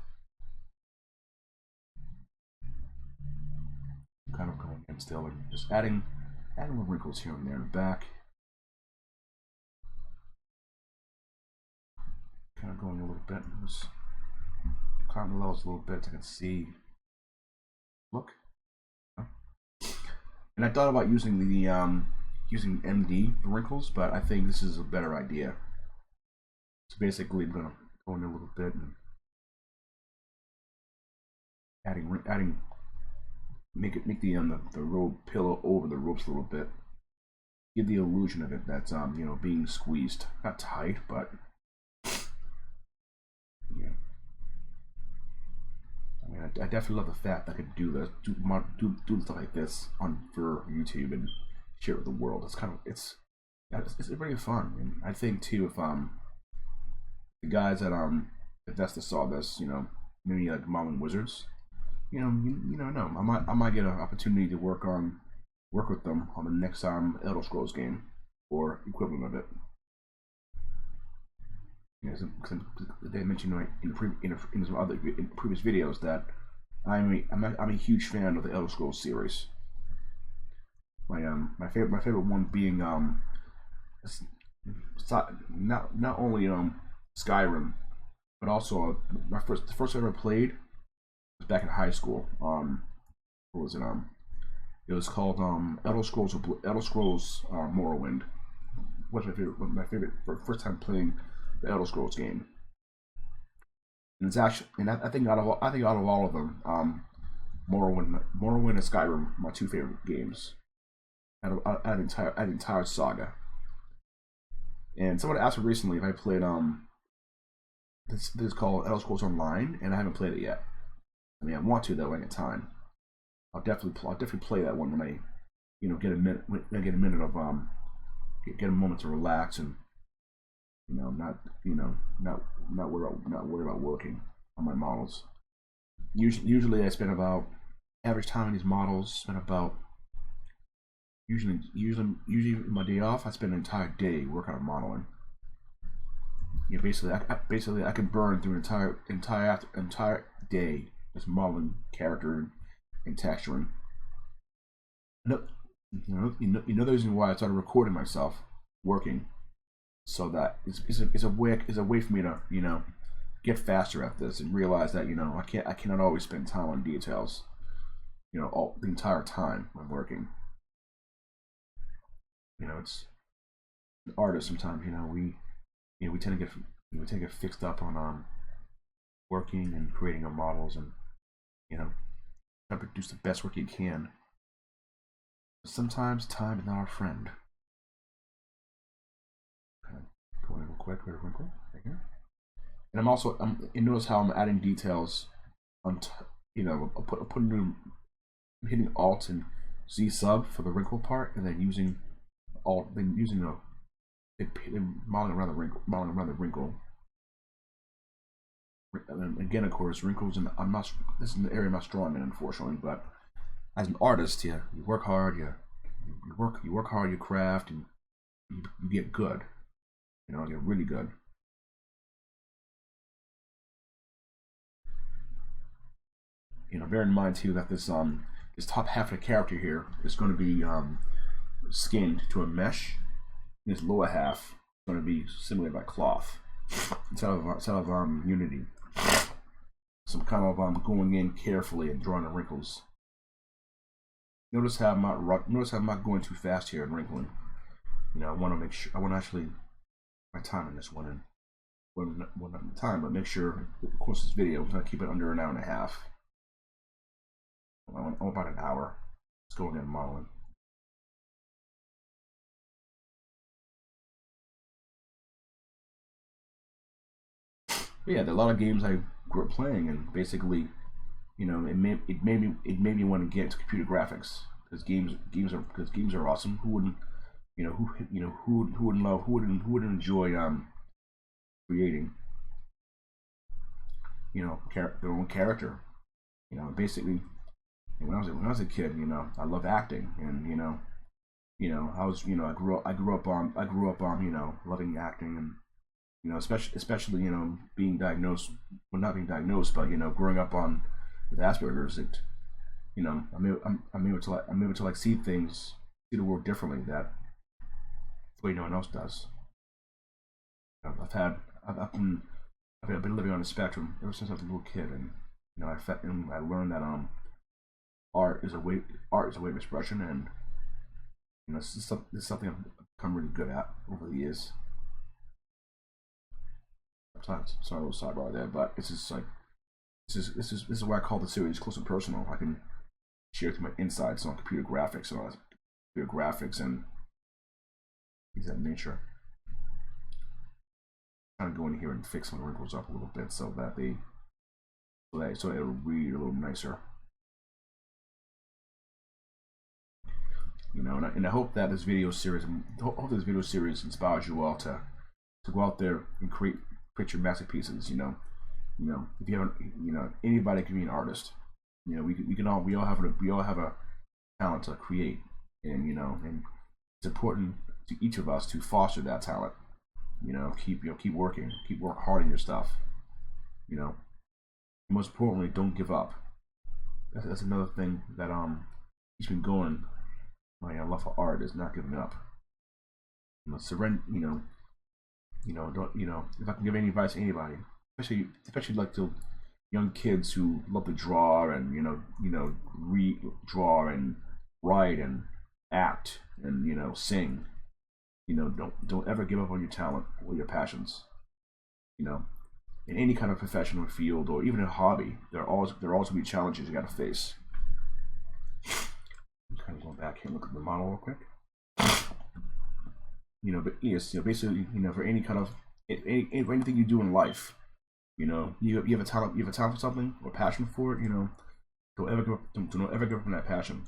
A: Kind of going in still and just adding little wrinkles here and there in the back. Kind of going a little bit. Just climb the levels a little bit so I can see. Look. And I thought about using the using MD for wrinkles, but I think this is a better idea. So basically, I'm gonna go in a little bit and adding make the rope pillow over the ropes a little bit. Give the illusion of it that's being squeezed, not tight, but yeah. I mean, I definitely love the fact that I could do this, do stuff like this for YouTube and share it with the world. It's pretty fun, and I think too if the guys that Vesta saw this, maybe like Mom and Wizards, you never know. I might get an opportunity to work with them on the next Elder Scrolls game or equivalent of it. Cause they mentioned in some other previous videos that I'm a huge fan of the Elder Scrolls series. My favorite one being not only Skyrim, but also the first I ever played was back in high school. What was it? It was called Elder Scrolls Morrowind. Was my favorite first time playing the Elder Scrolls game. And it's actually, and I think out of all of them, Morrowind and Skyrim are my two favorite games out of the entire saga. And someone asked me recently if I played this is called Elder Scrolls Online, and I haven't played it yet. I mean, I want to though when I get time. I'll definitely play that one when I get a minute of get a moment to relax and not worry about working on my models. Usually I spend about average time on these models. Spend about usually my day off. I spend an entire day working on modeling. Basically I can burn through an entire day just modeling character and texturing. The reason why I started recording myself working, so that it's a way for me to get faster at this and realize that I cannot always spend time on details all the entire time I'm working. It's an artist sometimes. We tend to get fixed up on working and creating our models and try to produce the best work you can. But sometimes time is not our friend. Going real quick, little wrinkle right here. And you notice how I'm adding details on, I'm hitting Alt and Z sub for the wrinkle part, and then using modeling around the wrinkle. And again, of course, wrinkles, and this is an area I'm not strong in, unfortunately. But as an artist, you work hard, you work hard, you craft, and you get good. Get really good. Bear in mind too that this top half of the character here is going to be skinned to a mesh. And this lower half is going to be simulated by cloth instead of Unity. So I'm kind of going in carefully and drawing the wrinkles. Notice how I'm not going too fast here and wrinkling. You know, I want to make sure, I want to actually my time in this one, and well, not the time, but make sure, of course, this video, I'm going to keep it under an hour and a half. I'm about an hour. Let's go into modeling. But yeah, there are a lot of games I grew up playing, and basically, you know, it made me want to get into computer graphics because games are awesome. Who wouldn't, who wouldn't enjoy creating, their own character. You know, basically, when I was a kid, you know, I loved acting, and I grew up on loving acting, and especially being diagnosed, well, not being diagnosed, but growing up on with Asperger's. I'm able to like see the world differently that the way no one else does. I've been living on the spectrum ever since I was a little kid, and I learned that art is a way of expression, and this is something I've become really good at over the years. Sorry, a little sidebar there, but it's just like this is why I call the series close and personal. I can share through my insights on computer graphics and all that, computer graphics and things of that nature. Kind of go in here and fix some of the wrinkles up a little bit so that it'll read a little nicer. And I hope that this video series inspires you all to go out there and create your masterpieces. If you haven't, anybody can be an artist. We all have a talent to create, and it's important to each of us to foster that talent. Keep working, work hard on your stuff. Most importantly, don't give up. That's another thing that keeps me going. My love for art is not giving up. Surrender. Don't. If I can give any advice to anybody, especially like to young kids who love to draw and draw and write and act and sing. Don't ever give up on your talent or your passions. In any kind of professional field or even a hobby, there are always going to be challenges you got to face. I'm kind of going back here and look at the model real quick. But yes, basically, for any kind of anything you do in life, you have a talent for something or passion for it. Don't ever give up on that passion.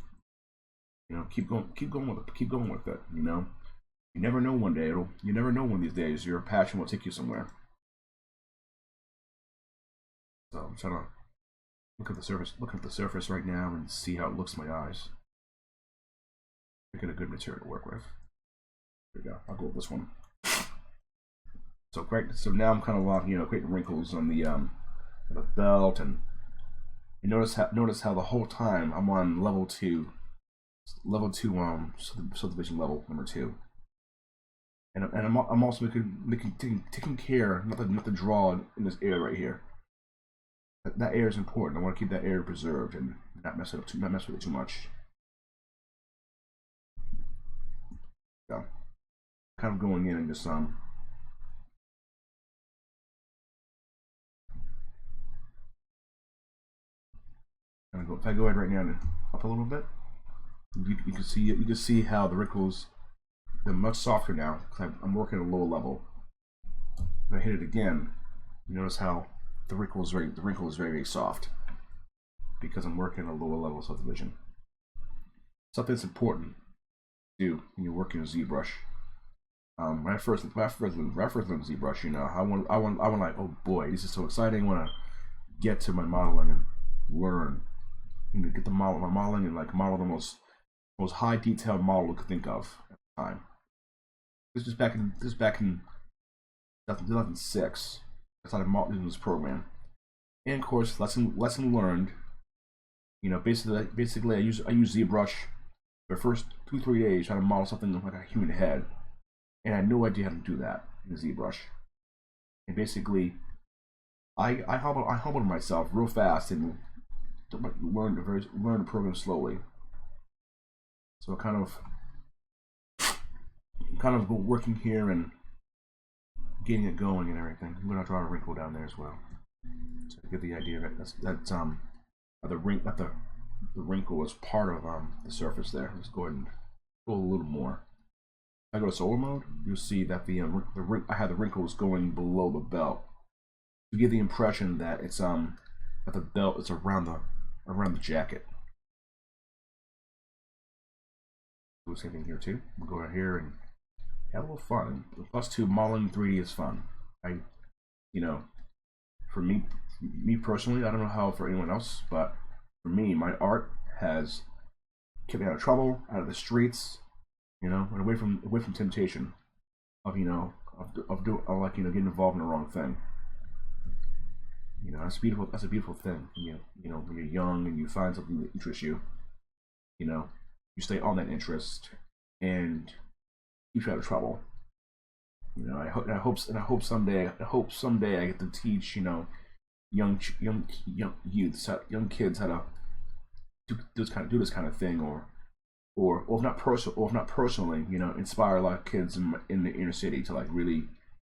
A: Keep going with it. You never know one day you never know when these days your passion will take you somewhere. So I'm trying to look at the surface right now and see how it looks to my eyes. Get a good material to work with. There we go. I'll go with this one. So great. So now I'm kind of creating wrinkles on the belt, and notice how the whole time I'm on level 2 subdivision level number 2, and I'm also taking care not to draw in this area right here. That area is important. I want to keep that area preserved and not mess with it too much. So, kind of going in and just if I go ahead right now and up a little bit, you can see how the wrinkles, they're much softer now because I'm working at a lower level. If I hit it again, you notice how the wrinkle is very very soft because I'm working at a lower level subdivision. Something that's important to do when you're working with ZBrush. When I first learned ZBrush, I want like, oh boy, this is so exciting. I want to get to my modeling and learn, get my modeling and like model the most high detail model you could think of at the time. This is back in 2006. I started modeling this program, and of course, lesson learned. Basically I use ZBrush the first 2-3 days trying to model something like a human head, and I had no idea how to do that in ZBrush. And basically, I humbled myself real fast and learned the program slowly. So kind of working here and getting it going and everything. I'm gonna draw a wrinkle down there as well, so to get the idea of it. The wrinkle is part of the surface there. Let's go ahead and go a little more. If I go to solo mode, you'll see that I have the wrinkles going below the belt to give the impression that it's that the belt is around the jacket. Do the same thing here too. We'll go right here and have a little fun. Plus 2 modeling 3D is fun. For me personally, I don't know how for anyone else, but for me, my art has kept me out of trouble, out of the streets, and away from temptation of getting involved in the wrong thing. That's beautiful. That's a beautiful thing. When you're young and you find something that interests you, you stay on that interest and keeps you out of trouble. I hope someday I get to teach young kids how to do this kind of thing, or if not personally, inspire a lot of kids in the inner city to like really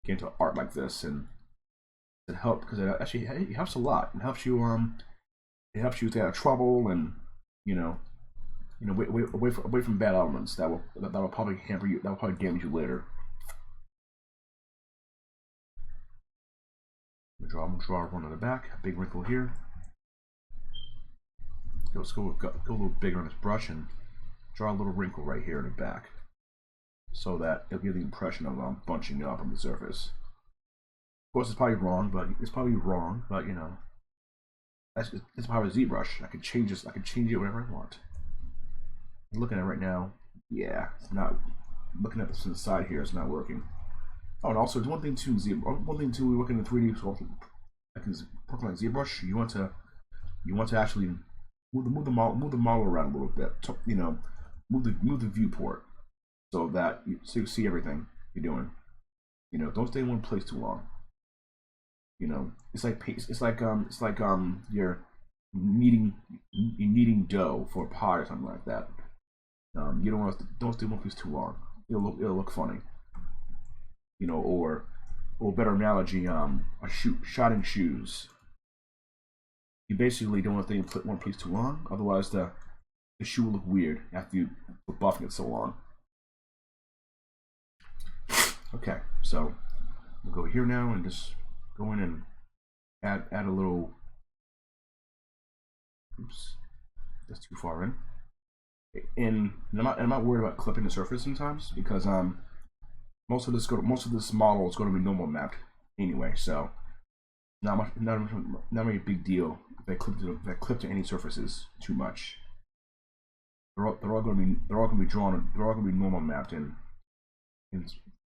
A: get into art like this, and it helps because it actually it helps a lot. It helps you stay out of trouble and away from bad elements that will probably hamper you, that will probably damage you later. I'm gonna draw one on the back, a big wrinkle here. Let's go a little bigger on this brush and draw a little wrinkle right here in the back, so that it'll give the impression of bunching up on the surface. Of course, it's probably wrong, but it's power of ZBrush. I can change this. I can change it whenever I want. I'm looking at it right now. Yeah, it's not. Looking at this from the side here, it's not working. Oh, and also one thing too, we work in the 3D, so like ZBrush, you want to actually move the model around a little bit. Move the viewport so you see everything you're doing. Don't stay in one place too long. It's like you're kneading dough for a pie or something like that. You don't stay in one place too long. It'll look funny. Or better analogy, shotting shoes. You basically don't want to stay in one place too long, otherwise the shoe will look weird after you buffing it so long. Okay, so we'll go here now and just go in and add a little. Oops, that's too far in. And I'm not worried about clipping the surface sometimes, because most of this model is going to be normal mapped anyway, so not really a big deal if I clip to any surfaces too much. They're all going to be drawn. They're all going to be normal mapped in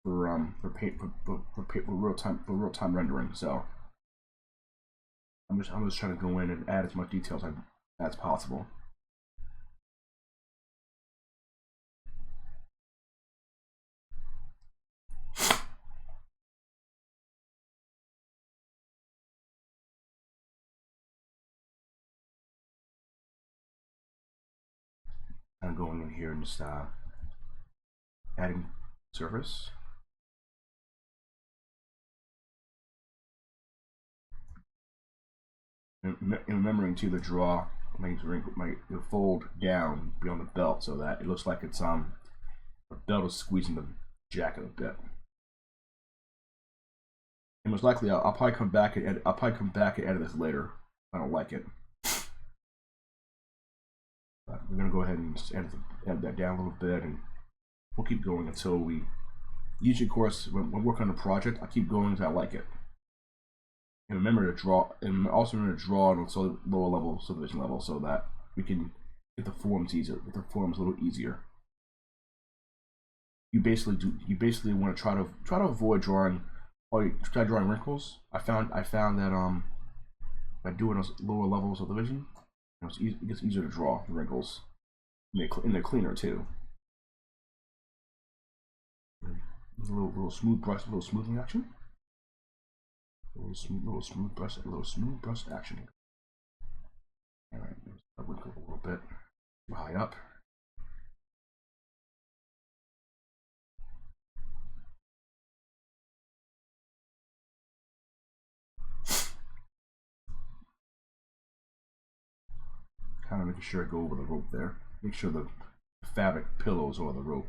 A: for real time rendering. So I'm just trying to go in and add as much details as possible. I'm going in here and just adding surface. And remembering to draw might fold down beyond the belt so that it looks like it's the belt is squeezing the jacket a bit. And most likely I'll probably come back and edit this later. I don't like it. But we're gonna go ahead and just edit that down a little bit, and we'll keep going until we. Usually, of course, when we work on a project, I keep going until I like it. And remember to draw, and also remember to draw on the lower level, subdivision level, so that we can get the forms easier. Get the forms a little easier. You basically want to try to avoid drawing. Try drawing wrinkles. I found that by doing those lower level subdivision, it gets easier to draw the wrinkles. and they're cleaner too. A little smooth brush, a little smoothing action. A little smooth brush action. All right, I'll wrinkle a little bit high up. Kind of making sure I go over the rope there. Make sure the fabric pillows over the rope.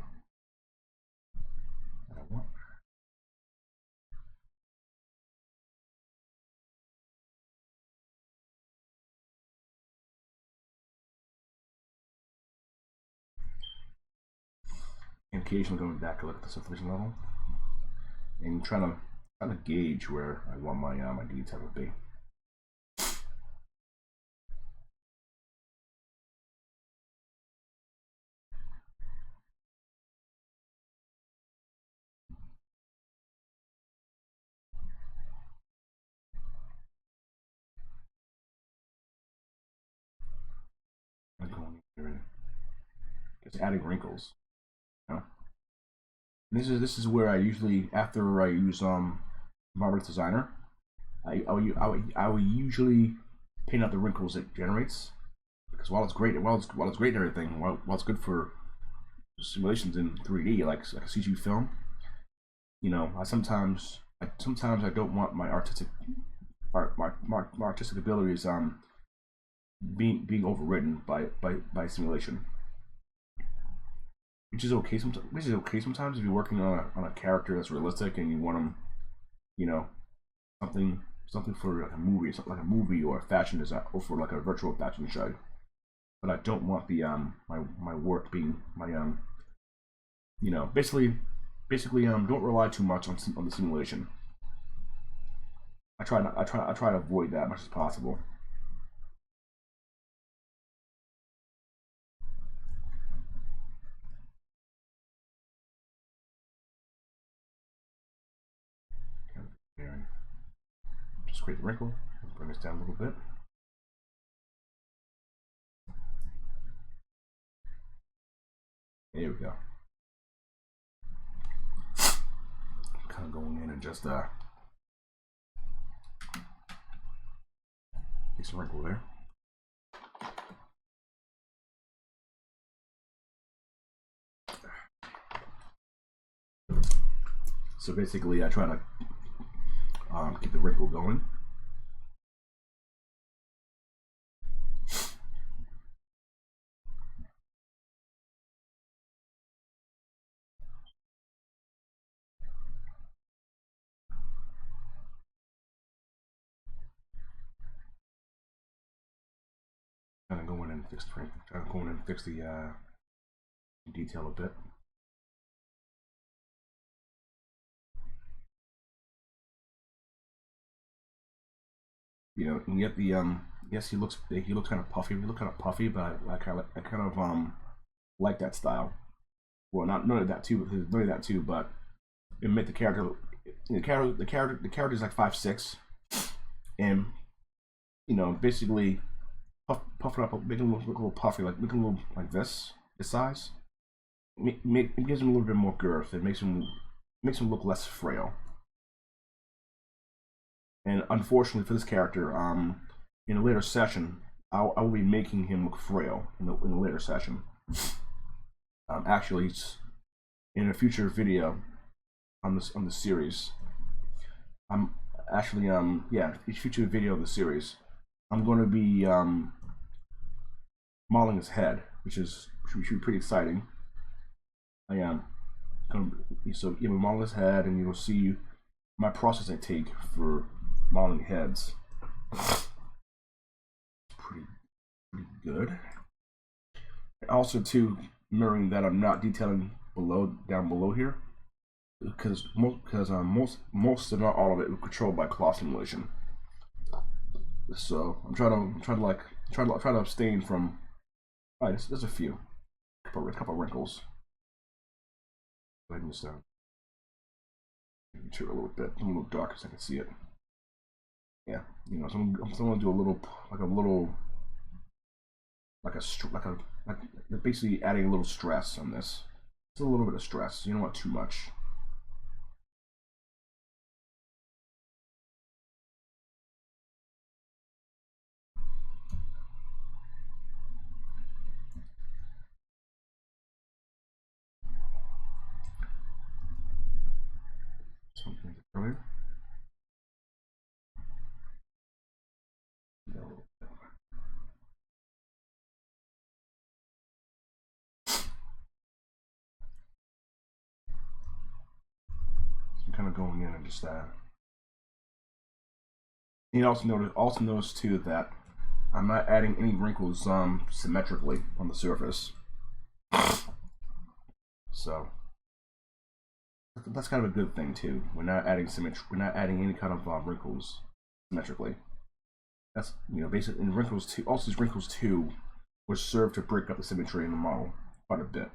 A: And occasionally going back a look at the saturation level and trying to gauge where I want my my detail to be. I'm going here, just adding wrinkles. You know? This is where I usually, after I use Marvelous Designer, I will usually paint out the wrinkles it generates, because while it's great, while it's great and everything, while it's good for simulations in 3D like a CG film, you know, sometimes I don't want my artistic abilities being overridden by simulation, which is okay sometimes. If you're working on a character that's realistic and you want them, you know, something for like a movie, something like a movie or a fashion design, or for like a virtual fashion show. But I don't want the my work being my you know, basically don't rely too much on the simulation. I try to avoid that as much as possible. Just create the wrinkle, bring this down a little bit. There we go. Kind of going in and just fix a wrinkle there. So basically, I try to keep the wrinkle going. Kind of go in and fix the detail a bit. You know, and yet the yes, he looks kind of puffy. He looks kind of puffy, but I kind of like that style. Well, not that too, but it made the character the character is like 5'6", and you know, basically puff it up, making him look a little puffy, like making him a little like this size. It gives him a little bit more girth. It makes him look less frail. And unfortunately for this character, in a later session, I will be making him look frail in a later session. Actually, in a future video on the series. I'm actually yeah, each future video of the series, I'm going to be modeling his head, which should be pretty exciting. I am so you will model his head, and you will see my process I take for modeling heads. Pretty good. And also too, mirroring that, I'm not detailing down below here, because most if not all of it is controlled by cloth simulation. So I'm trying to abstain from. Alright, there's a couple wrinkles. Go ahead and just turn a little bit, a little darker so I can see it. Yeah, you know, so I'm gonna do a little, like a like basically adding a little stress on this. It's a little bit of stress. You don't want too much. Something earlier. No. I'm kind of going in and just that. You also notice too that I'm not adding any wrinkles symmetrically on the surface. So that's kind of a good thing too. We're not adding symmetry. We're not adding any kind of wrinkles symmetrically. That's basically in wrinkles too. Also, these wrinkles too, which serve to break up the symmetry in the model quite a bit,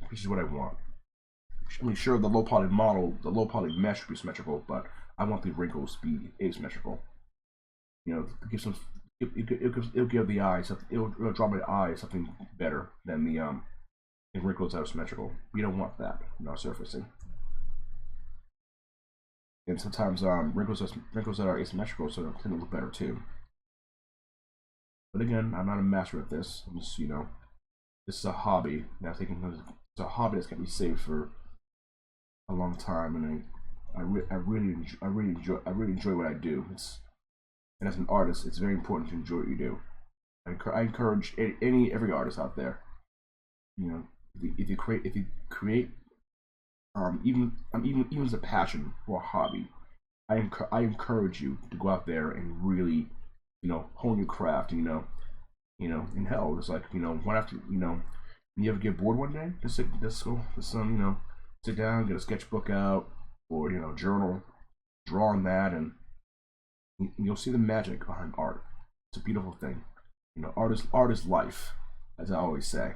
A: which is what I want. I mean, sure, the low poly model, the low poly mesh should be symmetrical, but I want the wrinkles to be asymmetrical. To give some, it'll give the eye something. It'll draw my eye something better than the wrinkles that are symmetrical. We don't want that in our surfacing. And sometimes wrinkles that are asymmetrical so tend to look better too. But again, I'm not a master at this. I'm just this is a hobby. And I think it's a hobby that's gonna be saved for a long time, and I really enjoy what I do. And as an artist, it's very important to enjoy what you do. I encourage every artist out there. If you create even as a passion or a hobby, I encourage you to go out there and really hone your craft. In hell, it's like one after you ever get bored one day, just go sit down, get a sketchbook out or journal, draw on that, and you'll see the magic behind art. It's a beautiful thing. Art is life, as I always say.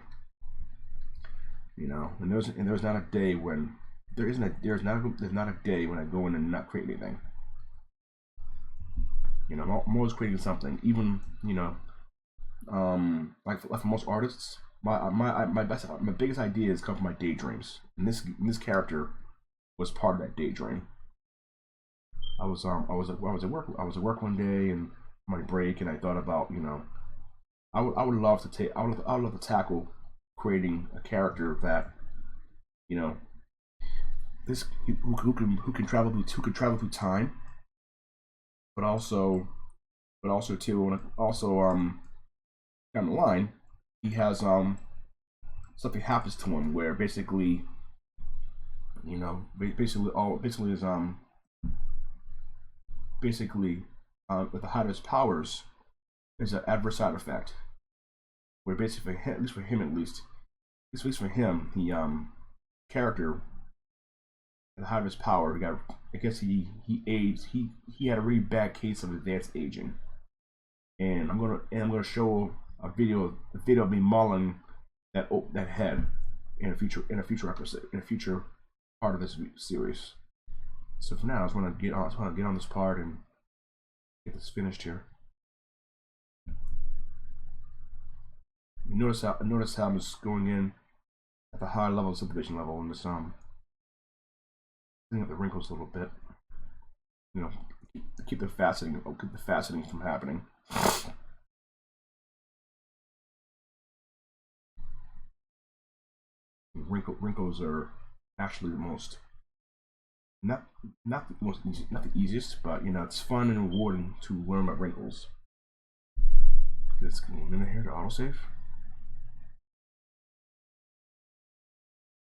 A: And there's not a day when there's not a day when I go in and not create anything. I'm always creating something. Even like for most artists, my biggest ideas come from my daydreams, and this character was part of that daydream. I was at work one day and my break, and I thought about I would love to tackle creating a character that this who can travel through time, but also too down the line he has something happens to him where basically basically is with the height of his powers is an adverse side effect where basically for him, at least for him, the character at the height of his power, he aged. He had a really bad case of advanced aging, and I'm gonna show a video of me modeling that head in a future episode, in a future part of this series. So for now, I just want to get on this part and get this finished here. Notice how I'm just going in at the high level, subdivision level, and just cleaning up the wrinkles a little bit. Keep the faceting from happening. Wrinkles are actually the most not the easiest, but it's fun and rewarding to learn about wrinkles. Let's give me a minute here to autosave.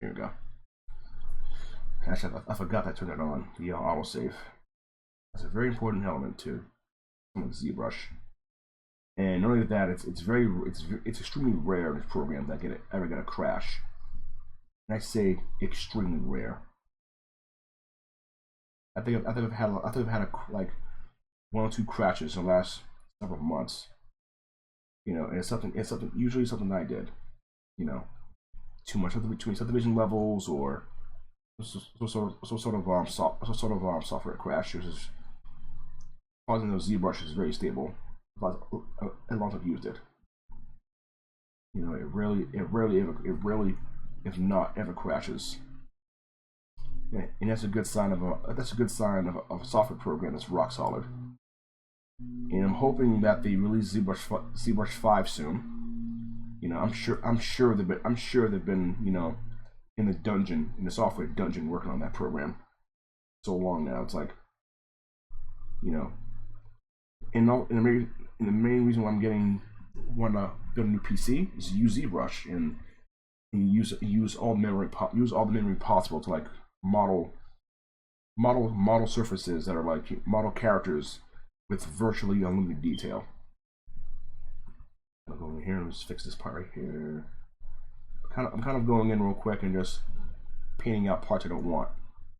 A: Here we go. Actually, I forgot I turned it on, the autosave. That's a very important element too. With ZBrush. And not only that, it's extremely rare in this program that ever get a crash. And I say extremely rare. I think I've had like 1 or 2 crashes in the last several months. And it's something usually something I did. Too much between subdivision levels or some sort of software crash, which is causing those ZBrush is very stable as long as I've used it. You know, it rarely, if not ever, crashes. And that's a good sign of a software program that's rock solid. And I'm hoping that they release ZBrush 5 soon. You know, I'm sure they've been, you know, in the software dungeon working on that program so long now. It's like, you know, and the main reason why I'm want to build a new PC is to use ZBrush and use all the memory possible to like model surfaces that are like model characters with virtually unlimited detail. I'll go in here and just fix this part right here. I'm kind of going in real quick and just painting out parts I don't want,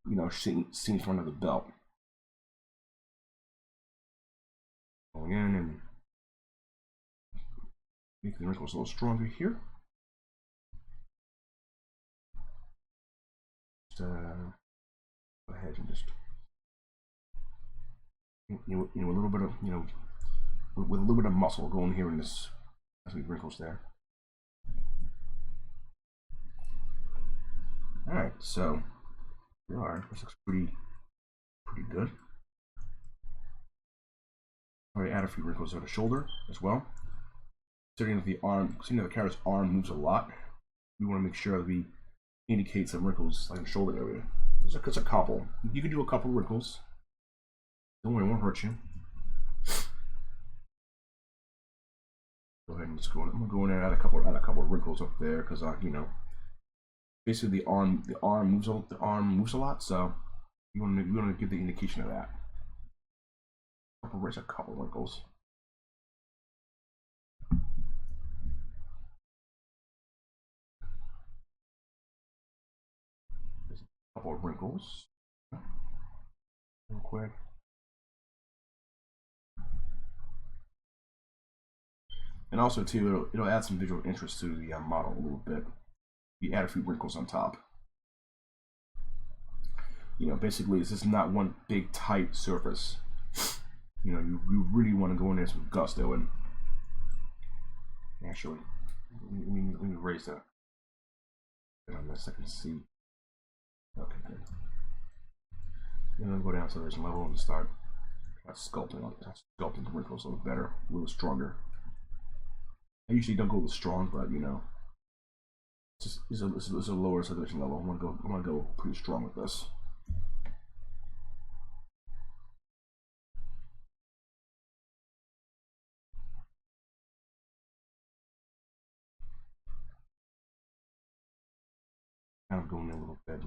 A: you know, seen front of the belt. Going in and make the wrinkles a little stronger here. Just go ahead and just you know a little bit of, you know, with a little bit of muscle going here in this, as we wrinkles there. All right, so there are. This looks pretty good. Already add a few wrinkles on the shoulder as well. Considering the character's arm moves a lot, we want to make sure that we indicate some wrinkles like in the shoulder area. There's a couple. You can do a couple wrinkles. Don't worry, it won't hurt you. Go ahead and just go in. I'm gonna go in and add a couple of wrinkles up there because you know, basically the arm moves a lot, so you want to give the indication of that. A couple wrinkles. There's a couple of wrinkles. Real quick. And also too, it'll add some visual interest to the model a little bit. You add a few wrinkles on top. You know, basically, this is not one big tight surface. You know, you really want to go in there with gusto and actually, let me raise that on this. I can see. Okay, good. And then go down to this level and start sculpting the wrinkles a little better, a little stronger. I usually don't go with strong, but you know, it's a lower resolution level. I want to go pretty strong with this. Kind of going in a little bit.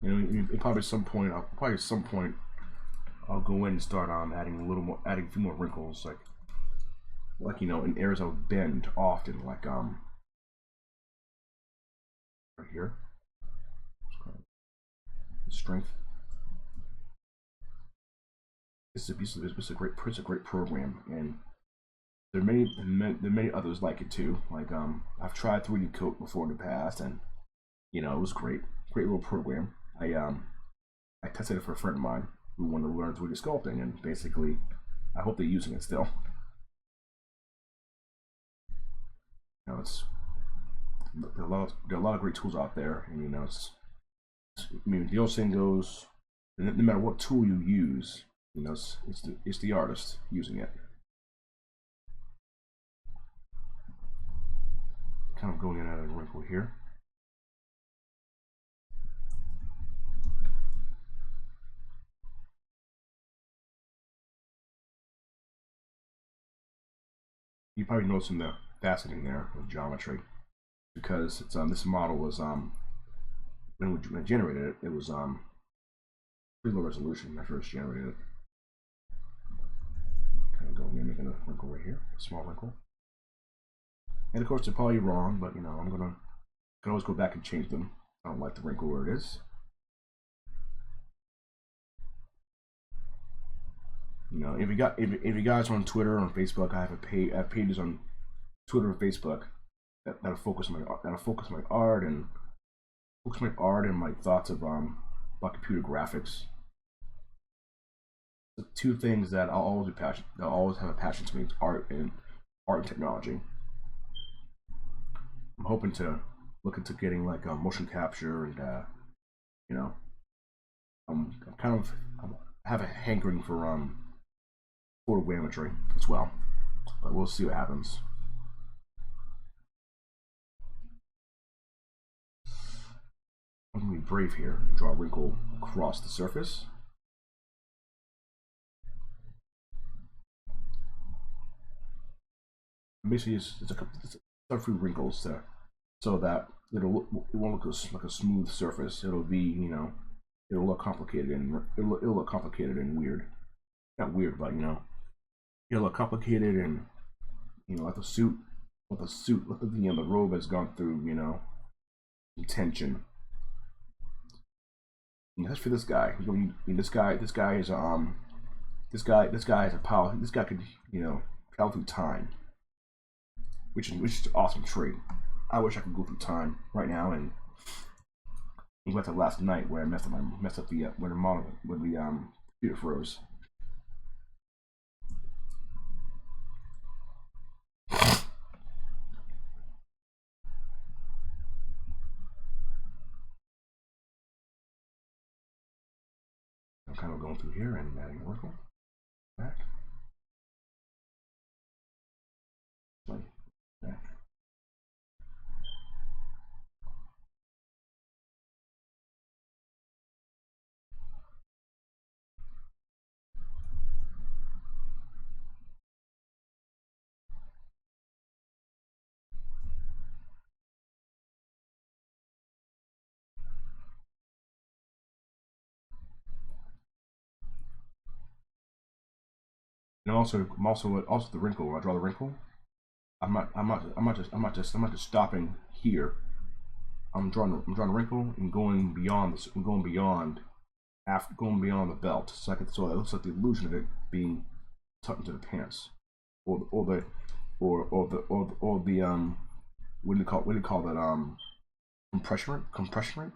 A: You know, probably at some point, I'll go in and start adding a few more wrinkles, like you know, in areas I would bend often, like right here, strength. It's a great program, and there are many others like it too. Like I've tried 3D Coat before in the past, and you know, it was great little program. I tested it for a friend of mine who wanted to learn 3D sculpting, and basically, I hope they're using it still. You know, there are a lot of great tools out there, and you know, I mean, the old saying goes, no matter what tool you use, you know, it's the artist using it. Kind of going in at a wrinkle here. You probably noticed some of the faceting there with geometry, because it's this model was when we generated it, it was pretty low resolution when I first generated it. Kind of going in, making a wrinkle right here, a small wrinkle. And of course, they're probably wrong, but you know, can always go back and change them. I don't like the wrinkle where it is. You know, if you guys are on Twitter or on Facebook, I have pages on Twitter and Facebook that'll focus my art and my thoughts of about computer graphics. The two things that I'll always be passionate. I'll always have a passion to me: art and technology. I'm hoping to look into getting like motion capture and you know, I have a hankering for photogrammetry as well, but we'll see what happens. I'm gonna be brave here and draw a wrinkle across the surface. Basically, it's a few wrinkles so that it won't look like a smooth surface. It'll be, you know, it'll look complicated and it'll look complicated and weird. Not weird, but you know, it'll look complicated and, you know, like the suit, like the robe has gone through, you know, tension. And that's for this guy. I mean, this guy is this guy is a power. This guy could, you know, travel through time, which is an awesome trait. I wish I could go through time right now and went to last night where I messed up the when the computer froze. I'm kind of going through here and adding a wrinkle back. Back. And also the wrinkle. When I draw the wrinkle, I'm not just stopping here. I'm drawing a wrinkle and going beyond this. I'm going beyond the belt, so it looks like the illusion of it being tucked into the pants, or the what do you call that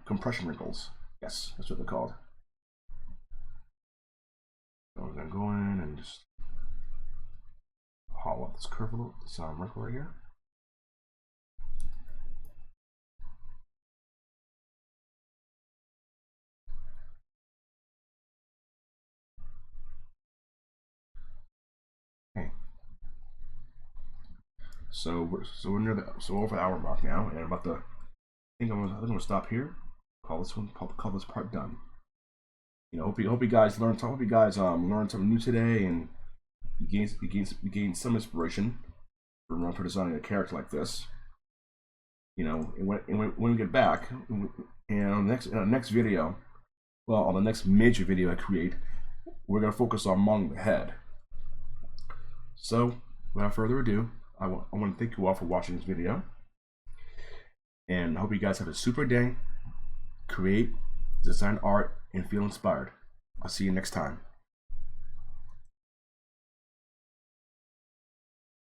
A: compression wrinkles. Yes, that's what they're called. So I'm gonna go in and just hollow out this curve a little, this wrinkle right here. Okay. So we're near over the hour mark now, and I think I'm gonna stop here. Call this part done. You know, hope you guys learned. Hope you guys learned something new today, and you gain some inspiration for designing a character like this. You know, and when we get back, and on the next video, well, on the next major video I create, we're gonna focus on modeling the head. So, without further ado, I want to thank you all for watching this video, and I hope you guys have a super day. Create, design art, and feel inspired. I'll see you next time.